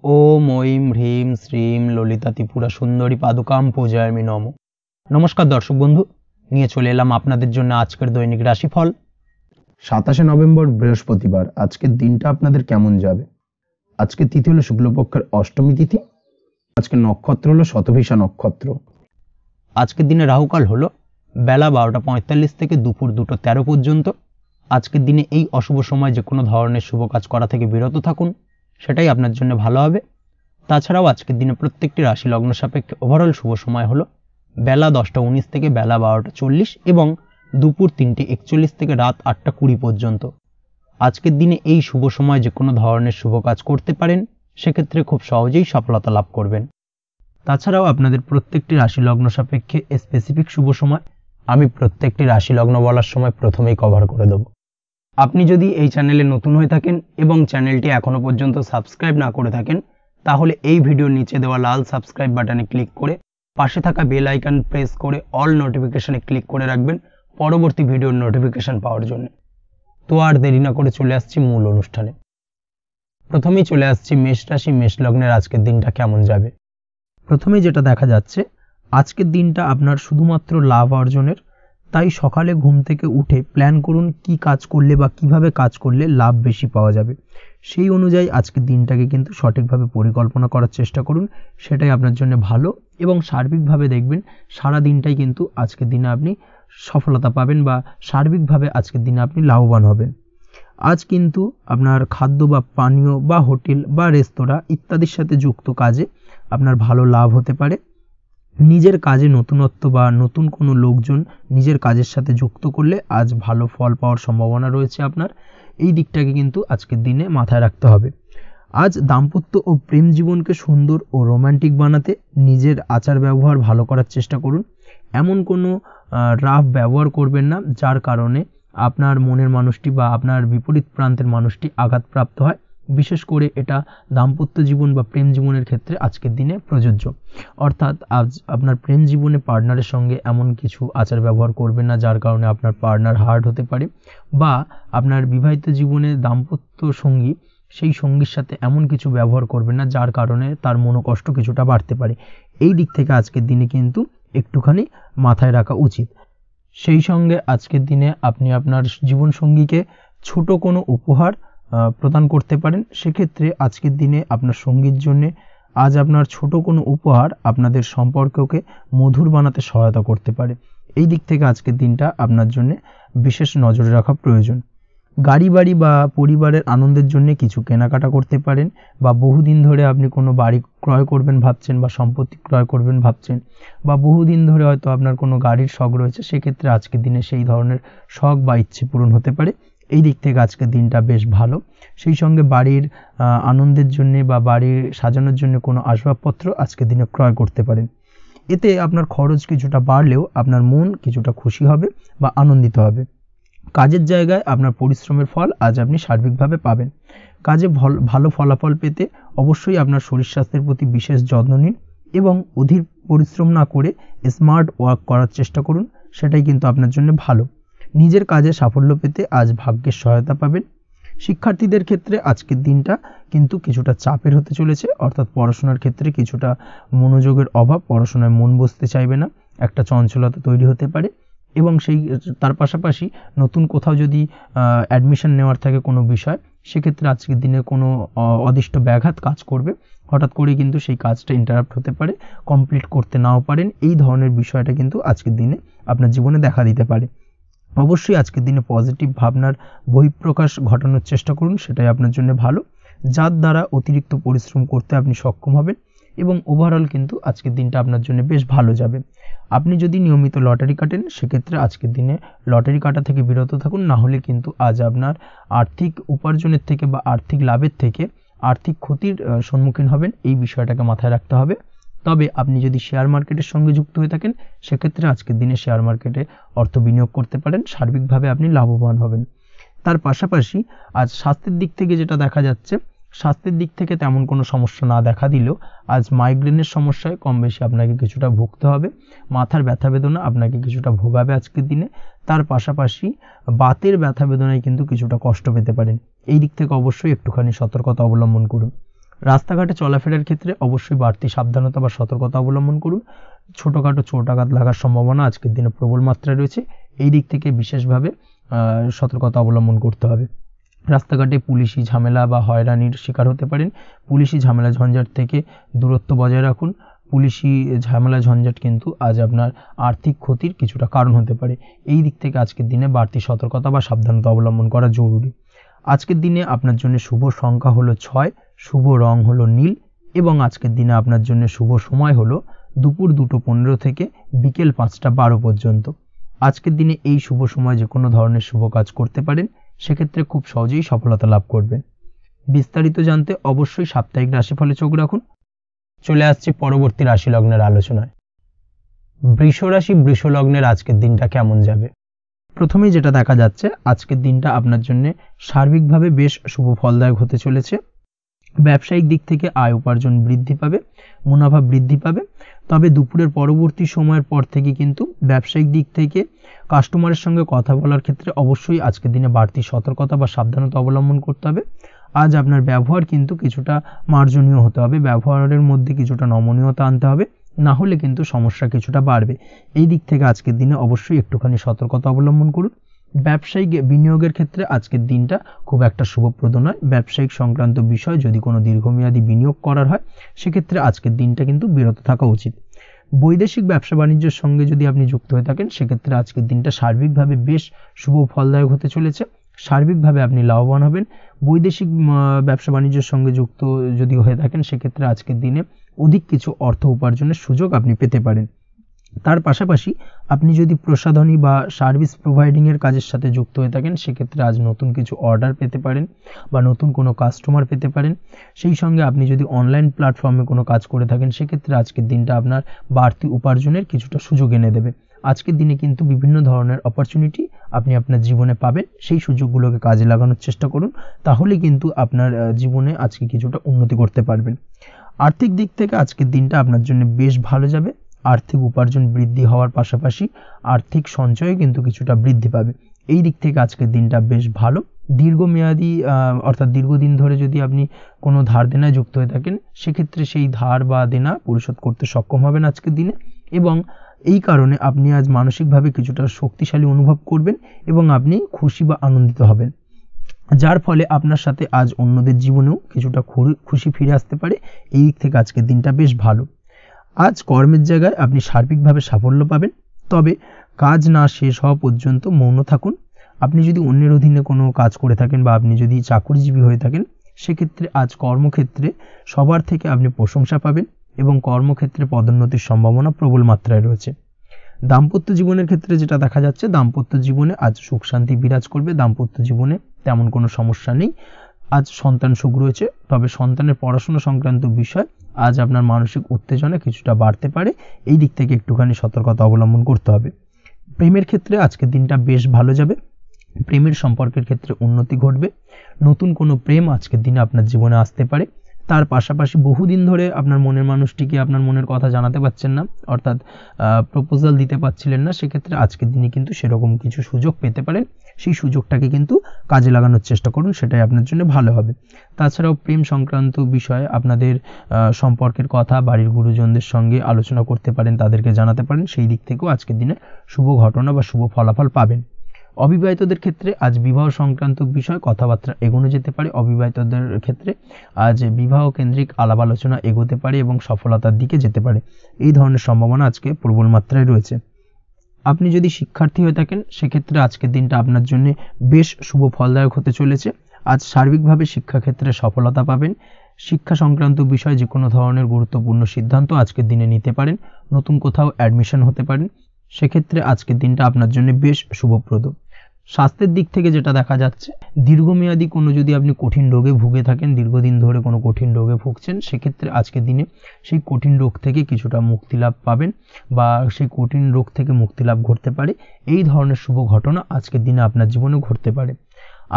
ওম ঐম হ্রিম শ্রীম ললিতা ত্রিপুরা সুন্দরী পাদুকাম পূজায়ামি নম। নমস্কার দর্শক বন্ধু, নিয়ে চলে এলাম আপনাদের জন্য আজকের দৈনিক রাশিফল। 27 নভেম্বর বৃহস্পতিবার। আজকের দিনটা আপনাদের কেমন যাবে? আজকে তিথি হলো শুক্লপক্ষের অষ্টমী তিথি। আজকে নক্ষত্র হলো শতভিষা নক্ষত্র। আজকের দিনে রাহুকাল হলো বেলা 12:45 থেকে দুপুর 2:13 পর্যন্ত। আজকের দিনে এই অশুভ সময় যে কোনো ধরনের শুভ কাজ করা থেকে বিরত থাকুন, সেটাই আপনার জন্য ভালো হবে। তাছাড়াও আজকের দিনে প্রত্যেকটি রাশি লগ্ন সাপেক্ষে ওভারঅল শুভ সময় হলো বেলা 10:19 থেকে বেলা 12:40 এবং দুপুর 3:41 থেকে রাত 8:20 পর্যন্ত। আজকের দিনে এই শুভ সময় যে কোনো ধরনের শুভ কাজ করতে পারেন, সেক্ষেত্রে খুব সহজেই সফলতা লাভ করবেন। তাছাড়াও আপনাদের প্রত্যেকটি রাশি লগ্ন সাপেক্ষে স্পেসিফিক শুভ সময় আমি প্রত্যেকটি রাশি লগ্ন বলার সময় প্রথমেই কভার করে দেব। আপনি যদি এই চ্যানেলে নতুন হয়ে থাকেন এবং চ্যানেলটি এখনও পর্যন্ত সাবস্ক্রাইব না করে থাকেন, তাহলে এই ভিডিওর নিচে দেওয়া লাল সাবস্ক্রাইব বাটনে ক্লিক করে পাশে থাকা বেল আইকন প্রেস করে অল নোটিফিকেশনে ক্লিক করে রাখবেন পরবর্তী ভিডিওর নোটিফিকেশন পাওয়ার জন্য। তো আর দেরি না করে চলে আসছি মূল অনুষ্ঠানে। প্রথমেই চলে আসছি মেষ রাশি, মেষ লগ্নের আজকের দিনটা কেমন যাবে। প্রথমে যেটা দেখা যাচ্ছে, আজকের দিনটা আপনার শুধুমাত্র লাভ অর্জনের, তাই সকালে ঘুম থেকে উঠে প্ল্যান করুন কি কাজ করলে বা কিভাবে কাজ করলে লাভ বেশি পাওয়া যাবে। সেই অনুযায়ী আজকের দিনটাকে কিন্তু সঠিকভাবে পরিকল্পনা করার চেষ্টা করুন, সেটাই আপনার জন্য ভালো। এবং সার্বিকভাবে দেখবেন সারা দিনটাই কিন্তু আজকের দিনে আপনি সফলতা পাবেন বা সার্বিকভাবে আজকের দিনে আপনি লাভবান হবেন। আজ কিন্তু আপনার খাদ্য বা পানীয় বা হোটেল বা রেস্তোরাঁ ইত্যাদির সাথে যুক্ত কাজে আপনার ভালো লাভ হতে পারে। নিজের কাজে নতুনত্ব বা নতুন কোনো লোকজন নিজের কাজের সাথে যুক্ত করলে আজ ভালো ফল পাওয়ার সম্ভাবনা রয়েছে আপনার। এই দিকটাকে কিন্তু আজকের দিনে মাথায় রাখতে হবে। আজ দাম্পত্য ও প্রেম জীবনকে সুন্দর ও রোমান্টিক বানাতে নিজের আচার ব্যবহার ভালো করার চেষ্টা করুন। এমন কোনো রাফ ব্যবহার করবেন না যার কারণে আপনার মনের মানুষটি বা আপনার বিপরীত প্রান্তের মানুষটি আঘাতপ্রাপ্ত হয়। বিশেষ করে এটা দাম্পত্য জীবন বা প্রেম জীবনের ক্ষেত্রে আজকের দিনে প্রযোজ্য। অর্থাৎ আজ আপনার প্রেম জীবনে পার্টনারের সঙ্গে এমন কিছু আচার ব্যবহার করবেন না যার কারণে আপনার পার্টনার হার্ট হতে পারে, বা আপনার বিবাহিত জীবনে দাম্পত্য সঙ্গী সেই সঙ্গীর সাথে এমন কিছু ব্যবহার করবেন না যার কারণে তার মনোকষ্ট কিছুটা বাড়তে পারে। এই দিক থেকে আজকের দিনে কিন্তু একটুখানি মাথায় রাখা উচিত। সেই সঙ্গে আজকের দিনে আপনি আপনার জীবনসঙ্গীকে ছোট কোনো উপহার প্রদান করতে পারেন। সেক্ষেত্রে আজকের দিনে আপনার সঙ্গীর জন্য আজ আপনার ছোট কোনো উপহার আপনাদের সম্পর্ককে মধুর বানাতে সহায়তা করতে পারে। এই দিক থেকে আজকের দিনটা আপনার জন্য বিশেষ নজরে রাখা প্রয়োজন। গাড়ি বাড়ি বা পরিবারের আনন্দের জন্য কিছু কেনাকাটা করতে পারেন, বা বহুদিন ধরে আপনি কোনো বাড়ি ক্রয় করবেন ভাবছেন বা সম্পত্তি ক্রয় করবেন ভাবছেন, বা বহুদিন ধরে হয়তো আপনার কোনো গাড়ির শখ রয়েছে, সেক্ষেত্রে আজকের দিনে সেই ধরনের শখ বা ইচ্ছে পূরণ হতে পারে। এই দিক থেকে আজকের দিনটা বেশ ভালো। সেই সঙ্গে বাড়ির আনন্দের জন্য বা বাড়ির সাজানোর জন্য কোনো আসবাবপত্র আজকের দিনে ক্রয় করতে পারেন। এতে আপনার খরচ কিছুটা বাড়লেও আপনার মন কিছুটা খুশি হবে বা আনন্দিত হবে। কাজের জায়গায় আপনার পরিশ্রমের ফল আজ আপনি সার্বিকভাবে পাবেন। কাজে ভালো ফলাফল পেতে অবশ্যই আপনার শরীর স্বাস্থ্যের প্রতি বিশেষ যত্ন নিন এবং অধীর পরিশ্রম না করে স্মার্ট ওয়ার্ক করার চেষ্টা করুন, সেটাই কিন্তু আপনার জন্য ভালো। নিজের কাজে সাফল্য পেতে আজ ভাগ্যের সহায়তা পাবেন। শিক্ষার্থীদের ক্ষেত্রে আজকের দিনটা কিন্তু কিছুটা চাপের হতে চলেছে, অর্থাৎ পড়াশোনার ক্ষেত্রে কিছুটা মনোযোগের অভাব, পড়াশোনায় মন বসতে চাইবে না, একটা চঞ্চলতা তৈরি হতে পারে। এবং তার পাশাপাশি নতুন কোথাও যদি অ্যাডমিশন নেওয়ার থাকে কোনো বিষয়, সেক্ষেত্রে আজকের দিনে কোনো অদিষ্ট ব্যাঘাত কাজ করবে। হঠাৎ করে কিন্তু সেই কাজটা ইন্টারাপ্ট হতে পারে, কমপ্লিট করতে নাও পারেন। এই ধরনের বিষয়টা কিন্তু আজকের দিনে আপনার জীবনে দেখা দিতে পারে। অবশ্যই আজকের দিনে পজিটিভ ভাবনার বহিঃপ্রকাশ ঘটানোর চেষ্টা করুন, সেটাই আপনার জন্য ভালো, যার দ্বারা অতিরিক্ত পরিশ্রম করতে আপনি সক্ষম হবেন। এবং ওভারঅল কিন্তু আজকের দিনটা আপনার জন্য বেশ ভালো যাবে। আপনি যদি নিয়মিত লটারি কাটেন, সেক্ষেত্রে আজকের দিনে লটারি কাটা থেকে বিরত থাকুন, না হলে কিন্তু আজ আপনার আর্থিক উপার্জনের থেকে বা আর্থিক লাভের থেকে আর্থিক ক্ষতির সম্মুখীন হবেন। এই বিষয়টাকে মাথায় রাখতে হবে। তবে আপনি যদি শেয়ার মার্কেটের সঙ্গে যুক্ত হয়ে থাকেন, সেক্ষেত্রে আজকের দিনে শেয়ার মার্কেটে অর্থ বিনিয়োগ করতে পারেন, সার্বিকভাবে আপনি লাভবান হবেন। তার পাশাপাশি আজ স্বাস্থ্যের দিক থেকে যেটা দেখা যাচ্ছে, স্বাস্থ্যের দিক থেকে তেমন কোনো সমস্যা না দেখা দিলেও আজ মাইগ্রেনের সমস্যায় কম বেশি আপনাকে কিছুটা ভুগতে হবে। মাথার ব্যথা বেদনা আপনাকে কিছুটা ভোগাবে আজকের দিনে। তার পাশাপাশি বাতের ব্যথা বেদনায় কিন্তু কিছুটা কষ্ট পেতে পারেন। এই দিক থেকে অবশ্যই একটুখানি সতর্কতা অবলম্বন করুন। রাস্তাঘাটে চলাফেরার ক্ষেত্রে অবশ্যই বাড়তি সাবধানতা বা সতর্কতা অবলম্বন করুন। ছোটখাটো চোট আঘাত লাগার সম্ভাবনা আজকের দিনে প্রবল মাত্রায় রয়েছে, এই দিক থেকে বিশেষভাবে সতর্কতা অবলম্বন করতে হবে। রাস্তাঘাটে পুলিশি ঝামেলা বা হয়রানির শিকার হতে পারেন। পুলিশি ঝামেলা ঝঞ্ঝাট থেকে দূরত্ব বজায় রাখুন। পুলিশি ঝামেলা ঝঞ্ঝাট কিন্তু আজ আপনার আর্থিক ক্ষতির কিছুটা কারণ হতে পারে, এই দিক থেকে আজকের দিনে বাড়তি সতর্কতা বা সাবধানতা অবলম্বন করা জরুরি। আজকের দিনে আপনার জন্য শুভ সংখ্যা হলো 6, শুভ রং হলো নীল এবং আজকের দিনে আপনার জন্য শুভ সময় হলো দুপুর 2:15 থেকে বিকেল 5:12 পর্যন্ত। আজকের দিনে এই শুভ সময় যে কোনো ধরনের শুভ কাজ করতে পারেন, সেক্ষেত্রে খুব সহজেই সফলতা লাভ করবেন। বিস্তারিত জানতে অবশ্যই সাপ্তাহিক রাশিফলে চোখ রাখুন। চলে আসছি পরবর্তী রাশি লগ্নের আলোচনায়। বৃষ রাশি, বৃষ লগ্নের আজকের দিনটা কেমন যাবে? প্রথমেই যেটা দেখা যাচ্ছে, আজকের দিনটা আপনার জন্য সার্বিকভাবে বেশ শুভ ফলদায়ক হতে চলেছে। ব্যবসায়িক দিক থেকে আয় উপার্জন বৃদ্ধি পাবে, মুনাফা বৃদ্ধি পাবে। তবে দুপুরের পরবর্তী সময়ের পর থেকে কিন্তু ব্যবসায়িক দিক থেকে কাস্টমারের সঙ্গে কথা বলার ক্ষেত্রে অবশ্যই আজকের দিনে বাড়তি সতর্কতা বা সাবধানতা অবলম্বন করতে হবে। আজ আপনার ব্যবহার কিন্তু কিছুটা মার্জনীয় হতে হবে, ব্যবহারের মধ্যে কিছুটা নমনীয়তা আনতে হবে, না হলে কিন্তু সমস্যা কিছুটা বাড়বে। এই দিক থেকে আজকের দিনে অবশ্যই একটুখানি সতর্কতা অবলম্বন করুন। ব্যবসায়িক বিনিয়োগের ক্ষেত্রে আজকের দিনটা খুব একটা শুভপ্রদ নয়। ব্যবসায়িক সংক্রান্ত বিষয় যদি কোনো দীর্ঘমেয়াদী বিনিয়োগ করার হয়, সেক্ষেত্রে আজকের দিনটা কিন্তু বিরত থাকা উচিত। বৈদেশিক ব্যবসা বাণিজ্যের সঙ্গে যদি আপনি যুক্ত হয়ে থাকেন, সেক্ষেত্রে আজকের দিনটা সার্বিকভাবে বেশ শুভ ফলদায়ক হতে চলেছে। সার্বিকভাবে আপনি লাভবান হবেন। বৈদেশিক ব্যবসা বাণিজ্যের সঙ্গে যুক্ত যদি হয়ে থাকেন, সেক্ষেত্রে আজকের দিনে অধিক কিছু অর্থ উপার্জনের সুযোগ আপনি পেতে পারেন। তার পাশাপাশি আপনি যদি প্রসাধনী বা সার্ভিস প্রোভাইডিংয়ের কাজের সাথে যুক্ত হয়ে থাকেন, সেক্ষেত্রে আজ নতুন কিছু অর্ডার পেতে পারেন বা নতুন কোনো কাস্টমার পেতে পারেন। সেই সঙ্গে আপনি যদি অনলাইন প্ল্যাটফর্মে কোনো কাজ করে থাকেন, সেক্ষেত্রে আজকের দিনটা আপনার বাড়তি উপার্জনের কিছুটা সুযোগ এনে দেবে। আজকের দিনে কিন্তু বিভিন্ন ধরনের অপরচুনিটি আপনি আপনার জীবনে পাবেন, সেই সুযোগগুলোকে কাজে লাগানোর চেষ্টা করুন, তাহলে কিন্তু আপনার জীবনে আজকে কিছুটা উন্নতি করতে পারবেন। আর্থিক দিক থেকে আজকের দিনটা আপনার জন্য বেশ ভালো যাবে। আর্থিক উপার্জন বৃদ্ধি হওয়ার পাশাপাশি আর্থিক সঞ্চয় কিন্তু কিছুটা বৃদ্ধি পাবে, এই দিক থেকে আজকের দিনটা বেশ ভালো। দীর্ঘমেয়াদী অর্থাৎ দীর্ঘদিন ধরে যদি আপনি কোনো ধার দেনায় যুক্ত হয়ে থাকেন, সেক্ষেত্রে সেই ধার বা দেনা পরিশোধ করতে সক্ষম হবেন আজকের দিনে, এবং এই কারণে আপনি আজ মানসিকভাবে কিছুটা শক্তিশালী অনুভব করবেন এবং আপনি খুশি বা আনন্দিত হবেন, যার ফলে আপনার সাথে আজ অন্যদের জীবনেও কিছুটা খুশি ফিরে আসতে পারে। এই দিক থেকে আজকের দিনটা বেশ ভালো। আজ কর্মের জায়গায় আপনি সার্বিকভাবে সাফল্য পাবেন, তবে কাজ না শেষ হওয়া পর্যন্ত মৌন থাকুন। আপনি যদি অন্যের অধীনে কোনো কাজ করে থাকেন বা আপনি যদি চাকরিজীবী হয়ে থাকেন, সেক্ষেত্রে আজ কর্মক্ষেত্রে সবার থেকে আপনি প্রশংসা পাবেন এবং কর্মক্ষেত্রে পদোন্নতির সম্ভাবনা প্রবল মাত্রায় রয়েছে। দাম্পত্য জীবনের ক্ষেত্রে যেটা দেখা যাচ্ছে, দাম্পত্য জীবনে আজ সুখ শান্তি বিরাজ করবে। দাম্পত্য জীবনে তেমন কোনো সমস্যা নেই। আজ সন্তান সুখ রয়েছে, তবে সন্তানের পড়াশোনা সংক্রান্ত বিষয় আজ আপনার মানসিক উত্তেজনা কিছুটা বাড়তে পারে, এই দিক থেকে একটুখানি সতর্কতা অবলম্বন করতে হবে। প্রেমের ক্ষেত্রে আজকের দিনটা বেশ ভালো যাবে। প্রেমের সম্পর্কের ক্ষেত্রে উন্নতি ঘটবে। নতুন কোনো প্রেম আজকের দিনে আপনার জীবনে আসতে পারে। তার পাশাপাশি বহুদিন ধরে আপনার মনের মানুষটিকে আপনার মনের কথা জানাতে পারছেন না, অর্থাৎ প্রপোজাল দিতে পারছিলেন না, সেক্ষেত্রে আজকের দিনে কিন্তু সেরকম কিছু সুযোগ পেতে পারেন। সেই সুযোগটাকে কিন্তু কাজে লাগানোর চেষ্টা করুন, সেটাই আপনার জন্য ভালো হবে। তাছাড়াও প্রেম সংক্রান্ত বিষয়ে আপনাদের সম্পর্কের কথা বাড়ির গুরুজনদের সঙ্গে আলোচনা করতে পারেন, তাদেরকে জানাতে পারেন, সেই দিক থেকেও আজকের দিনে শুভ ঘটনা বা শুভ ফলাফল পাবেন। অবিবাহিতদের ক্ষেত্রে আজ বিবাহ সংক্রান্ত বিষয় কথাবার্তা এগোনো যেতে পারে। অবিবাহিতদের ক্ষেত্রে আজ বিবাহ কেন্দ্রিক আলাপ আলোচনা এগোতে পারে এবং সফলতার দিকে যেতে পারে, এই ধরনের সম্ভাবনা আজকে প্রবল মাত্রায় রয়েছে। আপনি যদি শিক্ষার্থী হয়ে থাকেন, সেক্ষেত্রে আজকের দিনটা আপনার জন্য বেশ শুভ ফলদায়ক হতে চলেছে। আজ সার্বিকভাবে শিক্ষাক্ষেত্রে সফলতা পাবেন। শিক্ষা সংক্রান্ত বিষয়ে যে কোনো ধরনের গুরুত্বপূর্ণ সিদ্ধান্ত আজকের দিনে নিতে পারেন। নতুন কোথাও অ্যাডমিশন হতে পারেন, সেক্ষেত্রে আজকের দিনটা আপনার জন্য বেশ শুভপ্রদ। স্বাস্থ্যের দিক থেকে যেটা দেখা যাচ্ছে, দীর্ঘমেয়াদী কোনো যদি আপনি কঠিন রোগে ভুগে থাকেন, দীর্ঘদিন ধরে কোনো কঠিন রোগে ভুগছেন, সেক্ষেত্রে আজকের দিনে সেই কঠিন রোগ থেকে কিছুটা মুক্তি লাভ পাবেন বা সেই কঠিন রোগ থেকে মুক্তি লাভ ঘটতে পারে। এই ধরনের শুভ ঘটনা আজকের দিনে আপনার জীবনে ঘটতে পারে।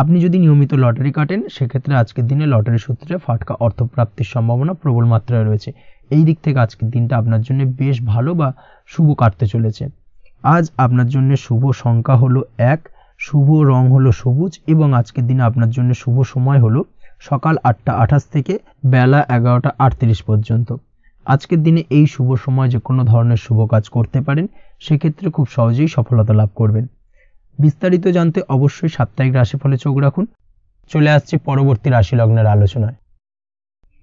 আপনি যদি নিয়মিত লটারি কাটেন, সেক্ষেত্রে আজকের দিনে লটারি সূত্রে ফাটকা অর্থপ্রাপ্তির সম্ভাবনা প্রবল মাত্রায় রয়েছে। এই দিক থেকে আজকের দিনটা আপনার জন্য বেশ ভালো বা শুভ কাটতে চলেছে। আজ আপনার জন্য শুভ সংখ্যা হলো 1, শুভ রং হলো সবুজ এবং আজকের দিনে আপনার জন্য শুভ সময় হলো সকাল 8:28 থেকে বেলা 11:38 পর্যন্ত। আজকের দিনে এই শুভ সময় যে কোনো ধরনের শুভ কাজ করতে পারেন, সেক্ষেত্রে খুব সহজেই সফলতা লাভ করবেন। বিস্তারিত জানতে অবশ্যই সাপ্তাহিক রাশিফলে চোখ রাখুন। চলে আসছি পরবর্তী রাশি লগ্নের আলোচনায়।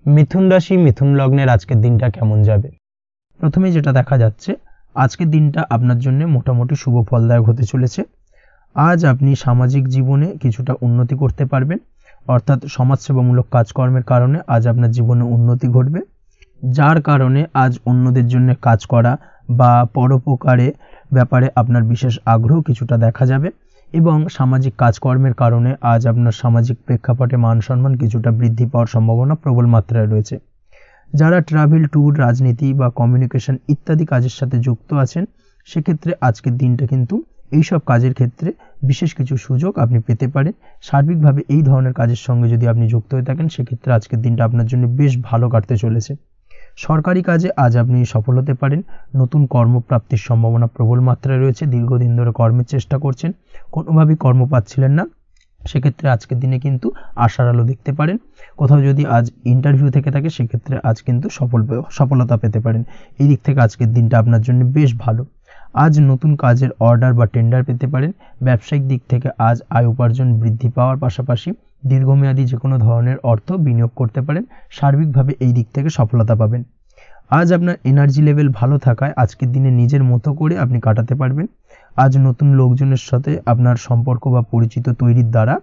মিথুন রাশি, মিথুন লগ্নের আজকের দিনটা কেমন যাবে? প্রথমে যেটা দেখা যাচ্ছে, আজকের দিনটা আপনার জন্য মোটামুটি শুভ ফলদায়ক হতে চলেছে। আজ আপনি সামাজিক জীবনে কিছুটা উন্নতি করতে পারবেন, অর্থাৎ সমাজসেবামূলক কাজকর্মের কারণে আজ আপনার জীবনে উন্নতি ঘটবে, যার কারণে আজ অন্যদের জন্য কাজ করা বা পরোপকারে ব্যাপারে আপনার বিশেষ আগ্রহ কিছুটা দেখা যাবে এবং সামাজিক কাজকর্মের কারণে আজ আপনার সামাজিক প্রেক্ষাপটে মান সম্মান কিছুটা বৃদ্ধি পাওয়ার সম্ভাবনা প্রবল মাত্রায় রয়েছে। যারা ট্রাভেল, ট্যুর, রাজনীতি বা কমিউনিকেশন ইত্যাদি কাজের সাথে যুক্ত আছেন, সেক্ষেত্রে আজকের দিনটা কিন্তু এইসব কাজের ক্ষেত্রে বিশেষ কিছু সুযোগ আপনি পেতে পারেন। সার্বিকভাবে এই ধরনের কাজের সঙ্গে যদি আপনি যুক্ত হয়ে থাকেন, সেক্ষেত্রে আজকের দিনটা আপনার জন্য বেশ ভালো কাটতে চলেছে। সরকারি কাজে আজ আপনি সফল হতে পারেন। নতুন কর্মপ্রাপ্তির সম্ভাবনা প্রবল মাত্রায় রয়েছে। দীর্ঘদিন ধরে কর্মের চেষ্টা করছেন, কোনোভাবেই কর্ম পাচ্ছিলেন না, সেক্ষেত্রে আজকের দিনে কিন্তু আশার আলো দেখতে পারেন। কোথাও যদি আজ ইন্টারভিউ থেকে থাকে, সেক্ষেত্রে আজ কিন্তু সফলতা পেতে পারেন। এই দিক থেকে আজকের দিনটা আপনার জন্য বেশ ভালো। আজ নতুন কাজের অর্ডার বা টেন্ডার পেতে পারেন। ব্যবসায়িক দিক থেকে আজ আয় উপার্জন বৃদ্ধি পাওয়ার পাশাপাশি দীর্ঘমেয়াদী যে কোনো ধরনের অর্থ বিনিয়োগ করতে পারেন। সার্বিকভাবে এই দিক থেকে সফলতা পাবেন। আজ আপনার এনার্জি লেভেল ভালো থাকায় আজকের দিনে নিজের মতো করে আপনি কাটাতে পারবেন। আজ নতুন লোকজনের সাথে আপনার সম্পর্ক বা পরিচিত তৈরির দ্বারা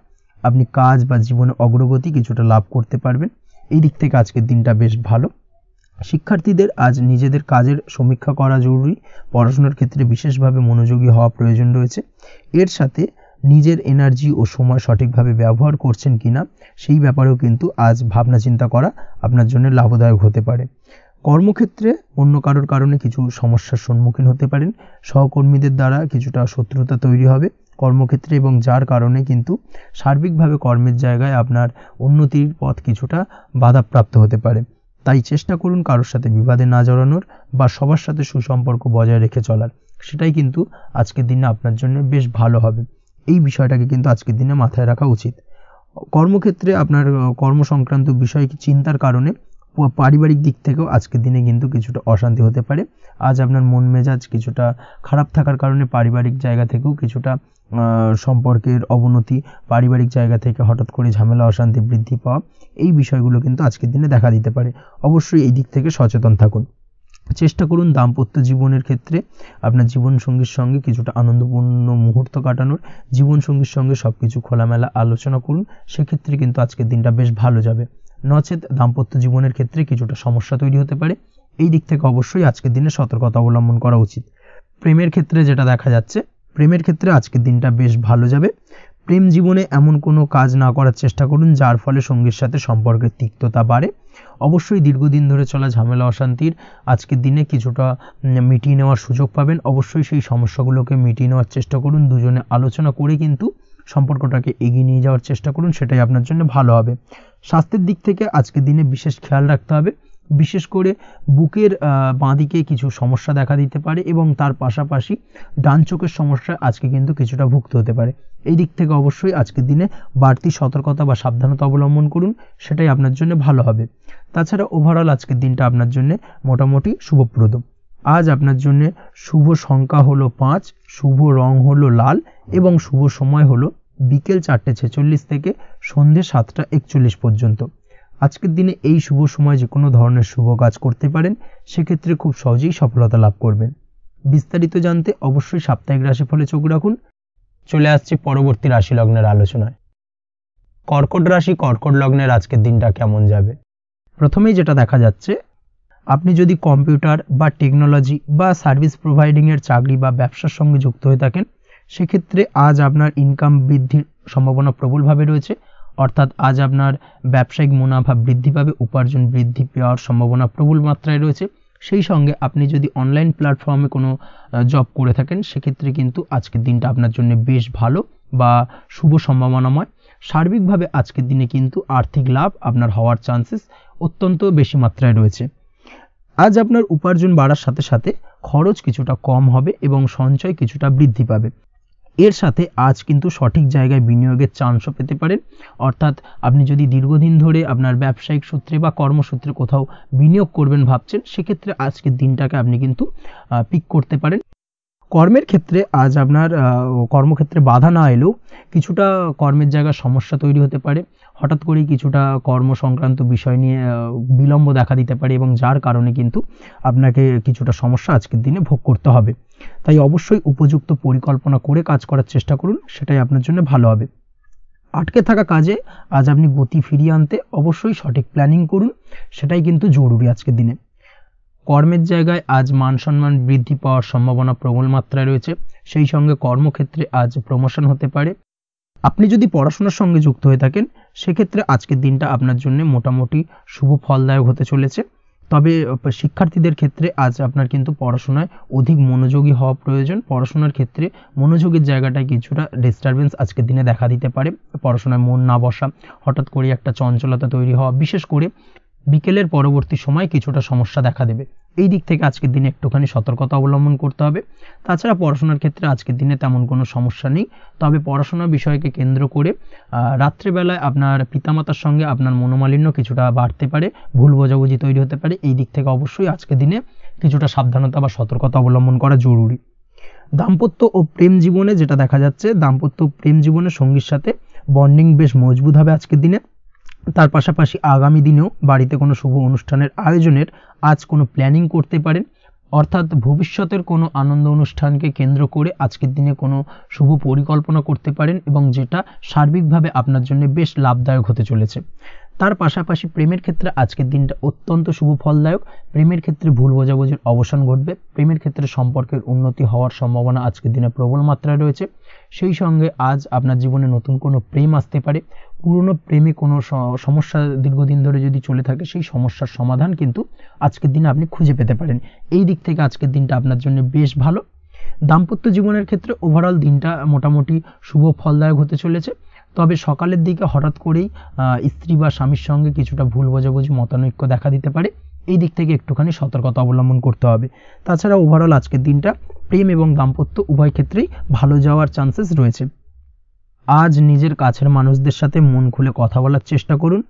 আপনি কাজ বা জীবনে অগ্রগতি কিছুটা লাভ করতে পারবেন। এই দিক থেকে আজকের দিনটা বেশ ভালো। শিক্ষার্থীদের আজ নিজেদের কাজের সমীক্ষা করা জরুরি। পড়াশোনার ক্ষেত্রে বিশেষভাবে মনোযোগী হওয়া প্রয়োজন রয়েছে। এর সাথে নিজের এনার্জি ও সময় সঠিকভাবে ব্যবহার করছেন কিনা, সেই ব্যাপারেও কিন্তু আজ ভাবনা চিন্তা করা আপনার জন্য লাভদায়ক হতে পারে। কর্মক্ষেত্রে অন্য কারোর কারণে কিছু সমস্যার সম্মুখীন হতে পারেন। সহকর্মীদের দ্বারা কিছুটা শত্রুতা তৈরি হবে কর্মক্ষেত্রে, এবং যার কারণে কিন্তু সার্বিকভাবে কর্মের জায়গায় আপনার উন্নতির পথ কিছুটা বাধাপ্রাপ্ত হতে পারে। তাই চেষ্টা করুন কারোর সাথে বিবাদে না জড়ানোর বা সবার সাথে সুসম্পর্ক বজায় রেখে চলার। সেটাই কিন্তু আজকের দিনে আপনার জন্য বেশ ভালো হবে। এই বিষয়টাকে কিন্তু আজকের দিনে মাথায় রাখা উচিত। কর্মক্ষেত্রে আপনার কর্মসংক্রান্ত বিষয় চিন্তার কারণে পারিবারিক দিক থেকেও আজকের দিনে কিন্তু কিছুটা অশান্তি হতে পারে। আজ আপনার মন মেজাজ কিছুটা খারাপ থাকার কারণে পারিবারিক জায়গা থেকেও কিছুটা সম্পর্কের অবনতি, পারিবারিক জায়গা থেকে হঠাৎ করে ঝামেলা অশান্তি বৃদ্ধি পাওয়া, এই বিষয়গুলো কিন্তু আজকের দিনে দেখা দিতে পারে। অবশ্যই এই দিক থেকে সচেতন থাকুন। চেষ্টা করুন দাম্পত্য জীবনের ক্ষেত্রে আপনার জীবনসঙ্গীর সঙ্গে কিছুটা আনন্দপূর্ণ মুহূর্ত কাটানোর। জীবনসঙ্গীর সঙ্গে সবকিছু খোলামেলা আলোচনা করুন, সেক্ষেত্রে কিন্তু আজকের দিনটা বেশ ভালো যাবে। নচেত দাম্পত্য জীবনের ক্ষেত্রে কিছুটা সমস্যা তৈরি হতে পারে। এই দিক থেকে অবশ্যই আজকের দিনে সতর্কতা অবলম্বন করা উচিত। প্রেমের ক্ষেত্রে যেটা দেখা যাচ্ছে, প্রেমের ক্ষেত্রে আজকের দিনটা বেশ ভালো যাবে। প্রেম জীবনে এমন কোনো কাজ না করার চেষ্টা করুন যার ফলে সঙ্গীর সাথে সম্পর্কের তিক্ততা বাড়ে। অবশ্যই দীর্ঘদিন ধরে চলা ঝামেলা অশান্তির আজকের দিনে কিছুটা মিটিয়ে নেওয়ার সুযোগ পাবেন। অবশ্যই সেই সমস্যাগুলোকে মিটিয়ে নেওয়ার চেষ্টা করুন। দুজনে আলোচনা করে কিন্তু সম্পর্কটাকে এগিয়ে নিয়ে যাওয়ার চেষ্টা করুন, সেটাই আপনার জন্য ভালো হবে। স্বাস্থ্যের দিক থেকে আজকের দিনে বিশেষ খেয়াল রাখতে হবে। বিশেষ করে বুকের বাঁদিকে কিছু সমস্যা দেখা দিতে পারে এবং তার পাশাপাশি ডান চোখের সমস্যা আজকে কিন্তু কিছুটা ভুগতে হতে পারে। এই দিক থেকে অবশ্যই আজকের দিনে বাড়তি সতর্কতা বা সাবধানতা অবলম্বন করুন, সেটাই আপনার জন্য ভালো হবে। তাছাড়া ওভারঅল আজকের দিনটা আপনার জন্য মোটামুটি শুভপ্রদ। আজ আপনার জন্য শুভ সংখ্যা হলো 5, শুভ রং হলো লাল এবং শুভ সময় হলো বিকেল 4:46 থেকে সন্ধ্যে 7:41 পর্যন্ত। আজকের দিনে এই শুভ সময় যে কোনো ধরনের শুভ কাজ করতে পারেন, সেক্ষেত্রে খুব সহজেই সফলতা লাভ করবেন। বিস্তারিত জানতে অবশ্যই সাপ্তাহিক রাশিফলে চোখ রাখুন। চলে আসছি পরবর্তী রাশি লগ্নের আলোচনায়। কর্কট রাশি, কর্কট লগ্নের আজকের দিনটা কেমন যাবে? প্রথমেই যেটা দেখা যাচ্ছে, আপনি যদি কম্পিউটার বা টেকনোলজি বা সার্ভিস প্রোভাইডিংয়ের চাকরি বা ব্যবসার সঙ্গে যুক্ত হয়ে থাকেন, সেক্ষেত্রে আজ আপনার ইনকাম বৃদ্ধির সম্ভাবনা প্রবলভাবে রয়েছে। অর্থাৎ আজ আপনার ব্যবসায়িক মুনাফা বৃদ্ধি পাবে, উপার্জন বৃদ্ধি পাওয়ার সম্ভাবনা প্রবল মাত্রায় রয়েছে। সেই সঙ্গে আপনি যদি অনলাইন প্ল্যাটফর্মে কোনো জব করে থাকেন, সেক্ষেত্রে কিন্তু আজকের দিনটা আপনার জন্য বেশ ভালো বা শুভ সম্ভাবনাময়। সার্বিকভাবে আজকের দিনে কিন্তু আর্থিক লাভ আপনার হওয়ার চান্সেস অত্যন্ত বেশি মাত্রায় রয়েছে। আজ আপনার উপার্জন বাড়ার সাথে সাথে খরচ কিছুটা কম হবে এবং সঞ্চয় কিছুটা বৃদ্ধি পাবে। এর সাথে আজ কিন্তু সঠিক জায়গায় বিনিয়োগের চান্সও পেতে পারেন। অর্থাৎ আপনি যদি দীর্ঘদিন ধরে আপনার ব্যবসায়িক সূত্রে বা কর্মসূত্রে কোথাও বিনিয়োগ করবেন ভাবছেন, সেক্ষেত্রে আজকের দিনটাকে আপনি কিন্তু পিক করতে পারেন। কর্মের ক্ষেত্রে আজ আপনার কর্মক্ষেত্রে বাধা না এলেও কিছুটা কর্মের জায়গায় সমস্যা তৈরি হতে পারে। হঠাৎ করেই কিছুটা কর্ম সংক্রান্ত বিষয় নিয়ে বিলম্ব দেখা দিতে পারে এবং যার কারণে কিন্তু আপনাকে কিছুটা সমস্যা আজকের দিনে ভোগ করতে হবে। তাই অবশ্যই উপযুক্ত পরিকল্পনা করে কাজ করার চেষ্টা করুন, সেটাই আপনার জন্য ভালো হবে। আটকে থাকা কাজে আজ আপনি গতি ফিরিয়ে আনতে অবশ্যই সঠিক প্ল্যানিং করুন, সেটাই কিন্তু জরুরি আজকের দিনে। কর্মের জায়গায় আজ মান সম্মান বৃদ্ধি পাওয়ার সম্ভাবনা প্রবল মাত্রায় রয়েছে। সেই সঙ্গে কর্মক্ষেত্রে আজ প্রমোশন হতে পারে। আপনি যদি পড়াশোনার সঙ্গে যুক্ত হয়ে থাকেন, সেক্ষেত্রে আজকের দিনটা আপনার জন্য মোটামুটি শুভ ফলদায়ক হতে চলেছে। তবে শিক্ষার্থীদের ক্ষেত্রে আজ আপনার কিন্তু পড়াশোনায় অধিক মনোযোগী হওয়া প্রয়োজন। পড়াশোনার ক্ষেত্রে মনোযোগের জায়গাটায় কিছুটা ডিস্টারবেন্স আজকের দিনে দেখা দিতে পারে। পড়াশোনায় মন না বসা, হঠাৎ করে একটা চঞ্চলতা তৈরি হওয়া, বিশেষ করে বিকেলের পরবর্তী সময় কিছুটা সমস্যা দেখা দেবে। এই দিক থেকে আজকের দিনে একটুখানি সতর্কতা অবলম্বন করতে হবে। তাছাড়া পড়াশোনার ক্ষেত্রে আজকের দিনে তেমন কোনো সমস্যা নেই। তবে পড়াশোনার বিষয়কে কেন্দ্র করে রাত্রেবেলায় আপনার পিতামাতার সঙ্গে আপনার মনোমালিন্য কিছুটা বাড়তে পারে, ভুল বোঝাবুঝি তৈরি হতে পারে। এই দিক থেকে অবশ্যই আজকের দিনে কিছুটা সাবধানতা বা সতর্কতা অবলম্বন করা জরুরি। দাম্পত্য ও প্রেম জীবনে যেটা দেখা যাচ্ছে, দাম্পত্য প্রেম জীবনে সঙ্গীর সাথে বন্ডিং বেশ মজবুত হবে আজকের দিনে। তার পাশাপাশি আগামী দিনেও বাড়িতে কোনো শুভ অনুষ্ঠানের আয়োজনের আজ কোনো প্ল্যানিং করতে পারেন। অর্থাৎ ভবিষ্যতের কোনো আনন্দ অনুষ্ঠানকে কেন্দ্র করে আজকের দিনে কোনো শুভ পরিকল্পনা করতে পারেন এবং যেটা সার্বিকভাবে আপনার জন্য বেশ লাভদায়ক হতে চলেছে। তার পাশাপাশি প্রেমের ক্ষেত্রে আজকের দিনটা অত্যন্ত শুভ ফলদায়ক। প্রেমের ক্ষেত্রে ভুল বোঝাবুঝির অবসান ঘটবে। প্রেমের ক্ষেত্রে সম্পর্কের উন্নতি হওয়ার সম্ভাবনা আজকের দিনে প্রবল মাত্রায় রয়েছে। সেই সঙ্গে আজ আপনার জীবনে নতুন কোনো প্রেম আসতে পারে। পুরনো প্রেমে কোনো সমস্যা দীর্ঘদিন ধরে যদি চলে থাকে, সেই সমস্যার সমাধান কিন্তু আজকের দিনে আপনি খুঁজে পেতে পারেন। এই দিক থেকে আজকের দিনটা আপনার জন্য বেশ ভালো। দাম্পত্য জীবনের ক্ষেত্রে ওভারঅল দিনটা মোটামুটি শুভ ফলদায়ক হতে চলেছে। তবে সকালের দিকে হঠাৎ করেই স্ত্রী বা স্বামীর সঙ্গে কিছুটা ভুল বোঝাবুঝি, মতানৈক্য দেখা দিতে পারে। এই দিক থেকে একটুখানি সতর্কতা অবলম্বন করতে হবে। তাছাড়া ওভারঅল আজকের দিনটা প্রেম এবং দাম্পত্য উভয় ক্ষেত্রেই ভালো যাওয়ার চান্সেস রয়েছে। আজ নিজের কাছের মানুষদের সাথে মন খুলে কথা বলার চেষ্টা করুন।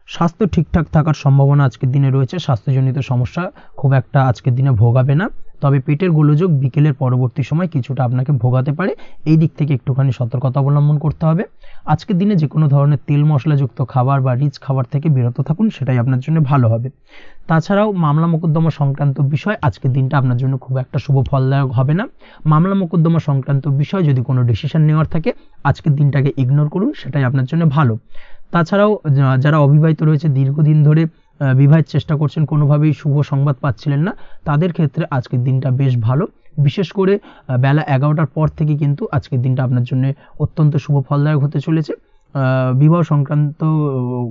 স্বাস্থ্য ঠিকঠাক থাকার সম্ভাবনা আজকের দিনে রয়েছে। স্বাস্থ্যজনিত সমস্যা খুব একটা আজকের দিনে ভোগাবে না। তবে পেটের গোলযোগ বিকেলের পরবর্তী সময় কিছুটা আপনাকে ভোগাতে পারে। এই দিক থেকে একটুখানি সতর্কতা অবলম্বন করতে হবে। আজকের দিনে যে কোনো ধরনের তেল মশলাযুক্ত খাবার বা রিচ খাবার থেকে বিরত থাকুন, সেটাই আপনার জন্য ভালো হবে। তাছাড়াও মামলা মোকদ্দমা সংক্রান্ত বিষয় আজকের দিনটা আপনার জন্য খুব একটা শুভ ফলদায়ক হবে না। মামলা মোকদ্দমা সংক্রান্ত বিষয় যদি কোনো ডিসিশন নেওয়ার থাকে, আজকের দিনটাকে ইগনোর করুন, সেটাই আপনার জন্য ভালো। তাছাড়াও যারা অবিবাহিত রয়েছে, দীর্ঘদিন ধরে বিবাহের চেষ্টা করছেন, কোনোভাবেই শুভ সংবাদ পাচ্ছিলেন না, তাদের ক্ষেত্রে আজকের দিনটা বেশ ভালো। বিশেষ করে বেলা 11টার পর থেকে কিন্তু আজকের দিনটা আপনার জন্য অত্যন্ত শুভ ফলদায়ক হতে চলেছে। বিবাহ সংক্রান্ত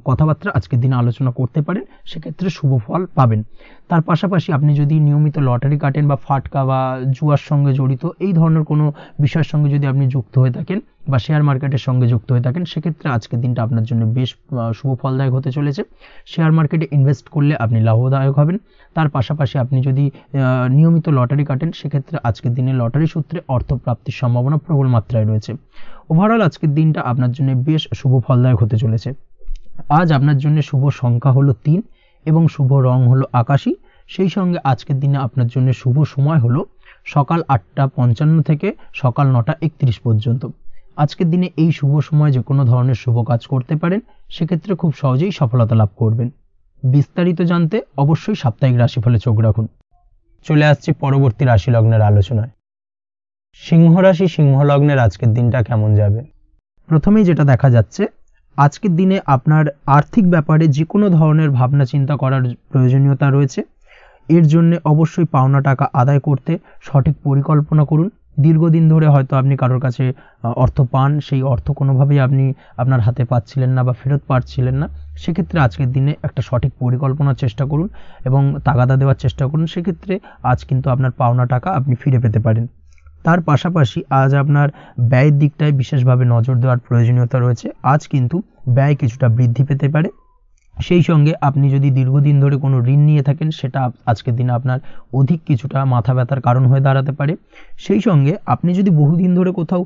কথাবার্তা আজকের দিনে আলোচনা করতে পারেন, সেক্ষেত্রে শুভ ফল পাবেন। তার পাশাপাশি আপনি যদি নিয়মিত লটারি কাটেন বা ফাটকা বা জুয়ার সঙ্গে জড়িত এই ধরনের কোনো বিষয়ের সঙ্গে যদি আপনি যুক্ত হয়ে থাকেন বা শেয়ার মার্কেটের সঙ্গে যুক্ত হয়ে থাকেন, সেক্ষেত্রে আজকের দিনটা আপনার জন্য বেশ শুভ ফলদায়ক হতে চলেছে। শেয়ার মার্কেটে ইনভেস্ট করলে আপনি লাভদায়ক হবেন। তার পাশাপাশি আপনি যদি নিয়মিত লটারি কাটেন, সেক্ষেত্রে আজকের দিনে লটারি সূত্রে অর্থ প্রাপ্তির সম্ভাবনা প্রবল মাত্রায় রয়েছে। ওভারঅল আজকের দিনটা আপনার জন্য বেশ শুভ ফলদায়ক হতে চলেছে। আজ আপনার জন্য শুভ সংখ্যা হলো 3 এবং শুভ রং হলো আকাশী। সেই সঙ্গে আজকের দিনে আপনার জন্য শুভ সময় হলো সকাল 8:55 থেকে সকাল 9:31 পর্যন্ত। আজকের দিনে এই শুভ সময় যে কোনো ধরনের শুভ কাজ করতে পারেন, সেক্ষেত্রে খুব সহজেই সফলতা লাভ করবেন। বিস্তারিত জানতে অবশ্যই সাপ্তাহিক রাশিফলে চোখ রাখুন। চলে আসছি পরবর্তী রাশি লগ্নের আলোচনায়। সিংহ রাশি, সিংহ লগ্নের আজকের দিনটা কেমন যাবে? প্রথমেই যেটা দেখা যাচ্ছে, আজকের দিনে আপনার আর্থিক ব্যাপারে যে কোনো ধরনের ভাবনা চিন্তা করার প্রয়োজনীয়তা রয়েছে। এর জন্য অবশ্যই পাওনা টাকা আদায় করতে সঠিক পরিকল্পনা করুন। দীর্ঘদিন ধরে হয়তো আপনি কারোর কাছে অর্থ পান, সেই অর্থ কোনোভাবেই আপনি আপনার হাতে পাচ্ছিলেন না বা ফেরত পাচ্ছিলেন না, সেক্ষেত্রে আজকের দিনে একটা সঠিক পরিকল্পনার চেষ্টা করুন এবং তাগাদা দেওয়ার চেষ্টা করুন। সেক্ষেত্রে আজ কিন্তু আপনার পাওনা টাকা আপনি ফিরে পেতে পারেন। তার পাশাপাশি আজ আপনার ব্যয়ের দিকটায় বিশেষভাবে নজর দেওয়ার প্রয়োজনীয়তা রয়েছে। আজ কিন্তু ব্যয় কিছুটা বৃদ্ধি পেতে পারে। সেই সঙ্গে আপনি যদি দীর্ঘদিন ধরে কোনো ঋণ নিয়ে থাকেন সেটা আজকের দিনে আপনার অধিক কিছুটা মাথা ব্যথার কারণ হয়ে দাঁড়াতে পারে। সেই সঙ্গে আপনি যদি বহুদিন ধরে কোথাও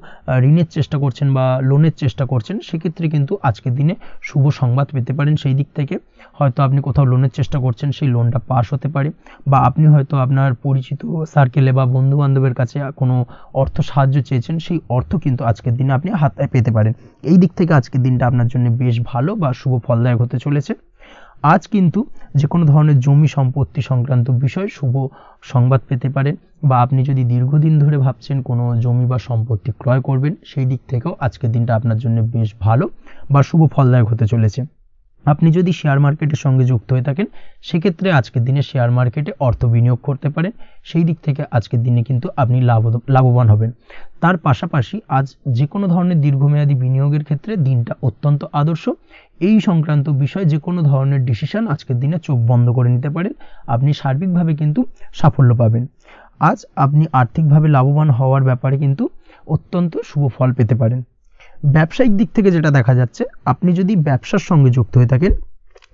ঋণের চেষ্টা করছেন বা লোনের চেষ্টা করছেন সেক্ষেত্রে কিন্তু আজকের দিনে শুভ সংবাদ পেতে পারেন। সেই দিক থেকে হয়তো আপনি কোথাও লোনের চেষ্টা করছেন, সেই লোনটা পাস হতে পারে, বা আপনি হয়তো আপনার পরিচিত সার্কেলে বা বন্ধু বান্ধবের কাছে কোনো অর্থ সাহায্য চেয়েছেন, সেই অর্থ কিন্তু আজকের দিনে আপনি হাতে পেতে পারেন। এই দিক থেকে আজকের দিনটা আপনার জন্য বেশ ভালো বা শুভ ফলদায়ক হতে চলেছে। আজ কিন্তু যে কোনো ধরনের জমি সম্পত্তি সংক্রান্ত বিষয় শুভ সংবাদ পেতে পারেন, বা আপনি যদি দীর্ঘদিন ধরে ভাবছেন কোনো জমি বা সম্পত্তি ক্রয় করবেন, সেই দিক থেকেও আজকের দিনটা আপনার জন্য বেশ ভালো বা শুভ ফলদায়ক হতে চলেছে। আপনি যদি শেয়ার মার্কেটের সঙ্গে যুক্ত হয়ে থাকেন সেক্ষেত্রে আজকের দিনে শেয়ার মার্কেটে অর্থ বিনিয়োগ করতে পারেন। সেই দিক থেকে আজকের দিনে কিন্তু আপনি লাভবান হবেন। তার পাশাপাশি আজ যে কোনো ধরনের দীর্ঘমেয়াদী বিনিয়োগের ক্ষেত্রে দিনটা অত্যন্ত আদর্শ। এই সংক্রান্ত বিষয় যে কোনো ধরনের ডিসিশন আজকের দিনে চোখ বন্ধ করে নিতে পারেন, আপনি সার্বিকভাবে কিন্তু সাফল্য পাবেন। আজ আপনি আর্থিকভাবে লাভবান হওয়ার ব্যাপারে কিন্তু অত্যন্ত শুভ ফল পেতে পারেন। ব্যবসায়িক দিক থেকে যেটা দেখা যাচ্ছে, আপনি যদি ব্যবসার সঙ্গে যুক্ত হয়ে থাকেন